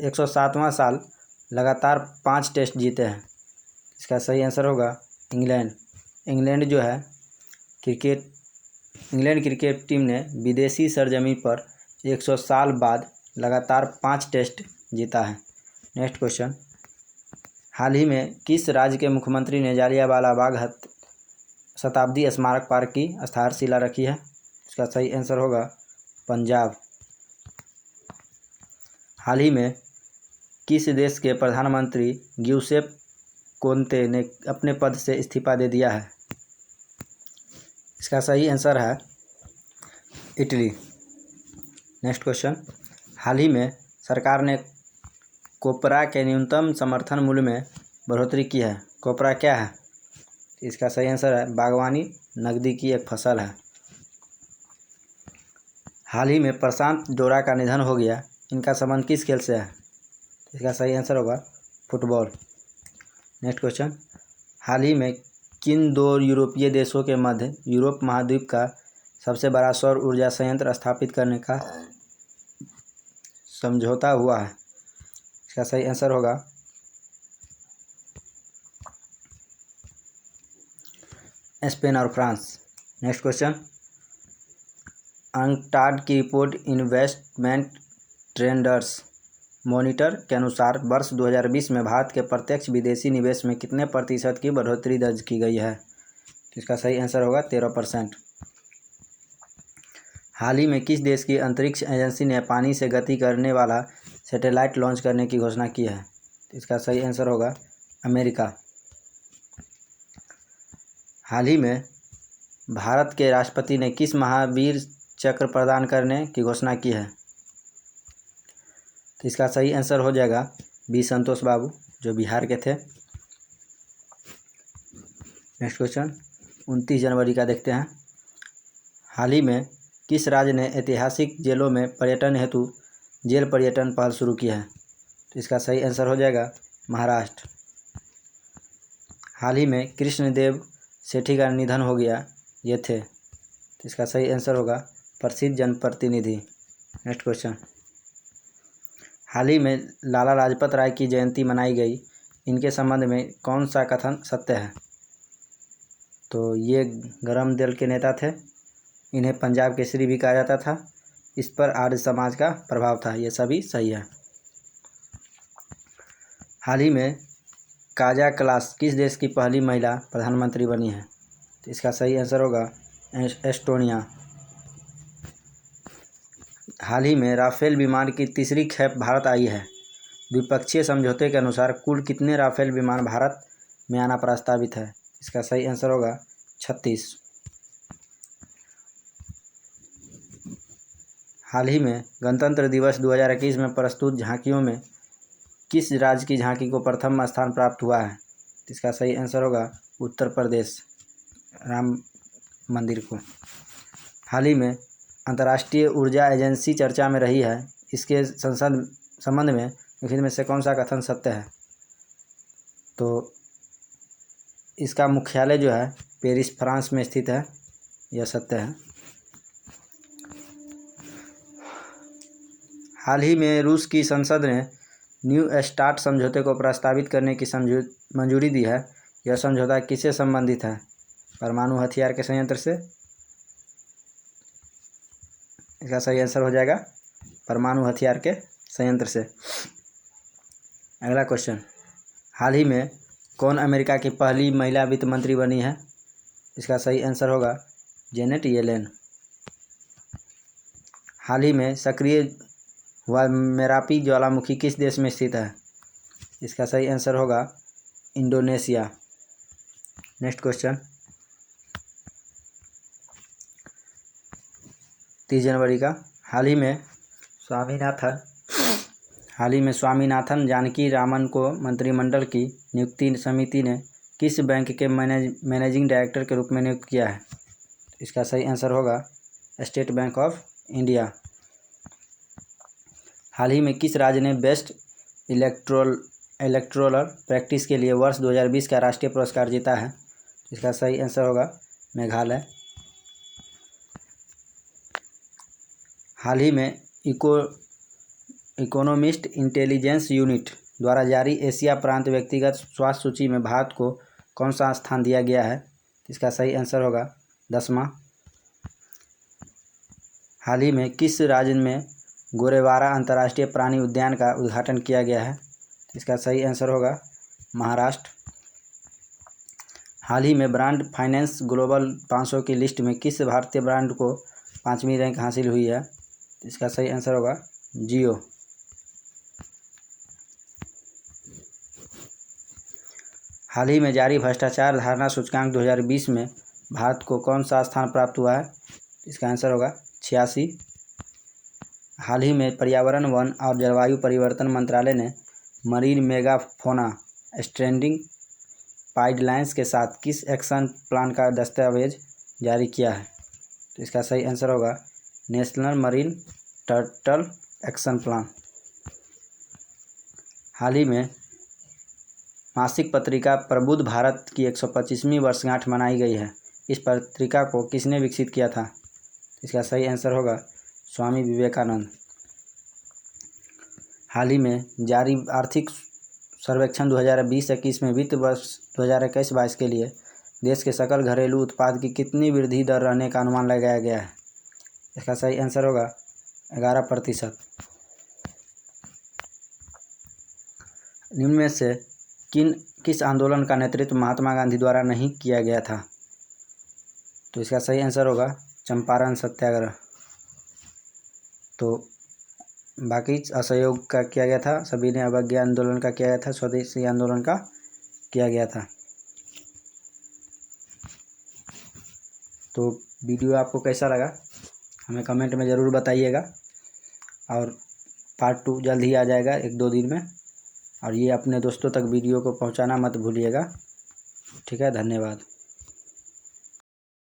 107वां साल लगातार 5 टेस्ट जीते हैं? इसका सही आंसर होगा इंग्लैंड। इंग्लैंड क्रिकेट टीम ने विदेशी सरजमी पर 100 साल बाद लगातार 5 टेस्ट जीता है। नेक्स्ट क्वेश्चन, हाल ही में किस राज्य के मुख्यमंत्री ने जालियांवाला बाग शताब्दी स्मारक पार्क की आधारशिला रखी है? इसका सही आंसर होगा पंजाब। हाल ही में किस देश के प्रधानमंत्री ग्यूसेप कोंते ने अपने पद से इस्तीफा दे दिया है? इसका सही आंसर है इटली। नेक्स्ट क्वेश्चन, हाल ही में सरकार ने कोपरा के न्यूनतम समर्थन मूल्य में बढ़ोतरी की है। कोपरा क्या है? इसका सही आंसर है बागवानी नकदी की एक फसल है। हाल ही में प्रशांत डोरा का निधन हो गया। इनका संबंध किस खेल से है? इसका सही आंसर होगा फुटबॉल। नेक्स्ट क्वेश्चन, हाल ही में किन 2 यूरोपीय देशों के मध्य यूरोप महाद्वीप का सबसे बड़ा सौर ऊर्जा संयंत्र स्थापित करने का समझौता हुआ है? इसका सही आंसर होगा स्पेन और फ्रांस। नेक्स्ट क्वेश्चन, अंकटाड की रिपोर्ट इन्वेस्टमेंट ट्रेंड्स मॉनिटर के अनुसार वर्ष 2020 में भारत के प्रत्यक्ष विदेशी निवेश में कितने प्रतिशत की बढ़ोतरी दर्ज की गई है? इसका सही आंसर होगा 13%। हाल ही में किस देश की अंतरिक्ष एजेंसी ने पानी से गति करने वाला सैटेलाइट लॉन्च करने की घोषणा की है? इसका सही आंसर होगा अमेरिका। हाल ही में भारत के राष्ट्रपति ने किस महावीर चक्र प्रदान करने की घोषणा की है? तो इसका सही आंसर हो जाएगा बी संतोष बाबू, जो बिहार के थे। नेक्स्ट क्वेश्चन, 29 जनवरी का देखते हैं। हाल ही में किस राज्य ने ऐतिहासिक जेलों में पर्यटन हेतु जेल पर्यटन पहल शुरू किया है? तो इसका सही आंसर हो जाएगा महाराष्ट्र। हाल ही में कृष्णदेव सेठी का निधन हो गया, ये थे। तो इसका सही आंसर होगा प्रसिद्ध जनप्रतिनिधि। नेक्स्ट क्वेश्चन, हाल ही में लाला लाजपत राय की जयंती मनाई गई, इनके संबंध में कौन सा कथन सत्य है? तो ये गरम दिल के नेता थे, इन्हें पंजाब केसरी भी कहा जाता था, इस पर आर्य समाज का प्रभाव था, ये सभी सही है। हाल ही में काजा क्लास किस देश की पहली महिला प्रधानमंत्री बनी है? तो इसका सही आंसर होगा एस्टोनिया। हाल ही में राफेल विमान की तीसरी खेप भारत आई है, द्विपक्षीय समझौते के अनुसार कुल कितने राफेल विमान भारत में आना प्रस्तावित है? इसका सही आंसर होगा 36। हाल ही में गणतंत्र दिवस 2021 में प्रस्तुत झांकियों में किस राज्य की झांकी को प्रथम स्थान प्राप्त हुआ है? इसका सही आंसर होगा उत्तर प्रदेश, राम मंदिर को। हाल ही में अंतर्राष्ट्रीय ऊर्जा एजेंसी चर्चा में रही है, इसके संबंध में निम्न में से कौन सा कथन सत्य है? तो इसका मुख्यालय जो है पेरिस फ्रांस में स्थित है, यह सत्य है। हाल ही में रूस की संसद ने न्यू स्टार्ट समझौते को प्रस्तावित करने की मंजूरी दी है, यह समझौता किससे संबंधित है? परमाणु हथियार के संयंत्र से। इसका सही आंसर हो जाएगा परमाणु हथियार के संयंत्र से। अगला क्वेश्चन, हाल ही में कौन अमेरिका की पहली महिला वित्त मंत्री बनी है? इसका सही आंसर होगा जेनेट येलेन। हाल ही में सक्रिय हुआ मेरापी ज्वालामुखी किस देश में स्थित है? इसका सही आंसर होगा इंडोनेशिया। नेक्स्ट क्वेश्चन, 30 जनवरी का, हाल ही में स्वामीनाथन जानकी रामन को मंत्रिमंडल की नियुक्ति समिति ने किस बैंक के मैनेजिंग डायरेक्टर के रूप में नियुक्त किया है? इसका सही आंसर होगा स्टेट बैंक ऑफ इंडिया। हाल ही में किस राज्य ने बेस्ट इलेक्टोरल प्रैक्टिस के लिए वर्ष 2020 का राष्ट्रीय पुरस्कार जीता है? इसका सही आंसर होगा मेघालय। हाल ही में इकोनॉमिस्ट इंटेलिजेंस यूनिट द्वारा जारी एशिया प्रांत व्यक्तिगत स्वास्थ्य सूची में भारत को कौन सा स्थान दिया गया है? इसका सही आंसर होगा 10वां। हाल ही में किस राज्य में गोरेवारा अंतर्राष्ट्रीय प्राणी उद्यान का उद्घाटन किया गया है? इसका सही आंसर होगा महाराष्ट्र। हाल ही में ब्रांड फाइनेंस ग्लोबल 500 की लिस्ट में किस भारतीय ब्रांड को 5वीं रैंक हासिल हुई है? इसका सही आंसर होगा जियो। हाल ही में जारी भ्रष्टाचार धारणा सूचकांक 2020 में भारत को कौन सा स्थान प्राप्त हुआ है? इसका आंसर होगा 86। हाल ही में पर्यावरण, वन और जलवायु परिवर्तन मंत्रालय ने मरीन मेगाफोना स्ट्रेंडिंग गाइडलाइंस के साथ किस एक्शन प्लान का दस्तावेज जारी किया है? तो इसका सही आंसर होगा national marine turtle action plan. हाल ही में मासिक पत्रिका प्रबुद्ध भारत की 125वीं वर्षगांठ मनाई गई है, इस पत्रिका को किसने विकसित किया था? इसका सही आंसर होगा स्वामी विवेकानंद। हाल ही में जारी आर्थिक सर्वेक्षण 2020-21 में वित्त वर्ष 2021-22 के लिए देश के सकल घरेलू उत्पाद की कितनी वृद्धि दर रहने का अनुमान लगाया गया है? इसका सही आंसर होगा 11%। निम्न में से किस आंदोलन का नेतृत्व महात्मा गांधी द्वारा नहीं किया गया था? तो इसका सही आंसर होगा चंपारण सत्याग्रह। तो बाकी असहयोग का किया गया था, सभी ने अवज्ञा आंदोलन का किया गया था, स्वदेशी आंदोलन का किया गया था। तो वीडियो आपको कैसा लगा हमें कमेंट में ज़रूर बताइएगा, और पार्ट 2 जल्द ही आ जाएगा 1-2 दिन में, और ये अपने दोस्तों तक वीडियो को पहुंचाना मत भूलिएगा। ठीक है, धन्यवाद।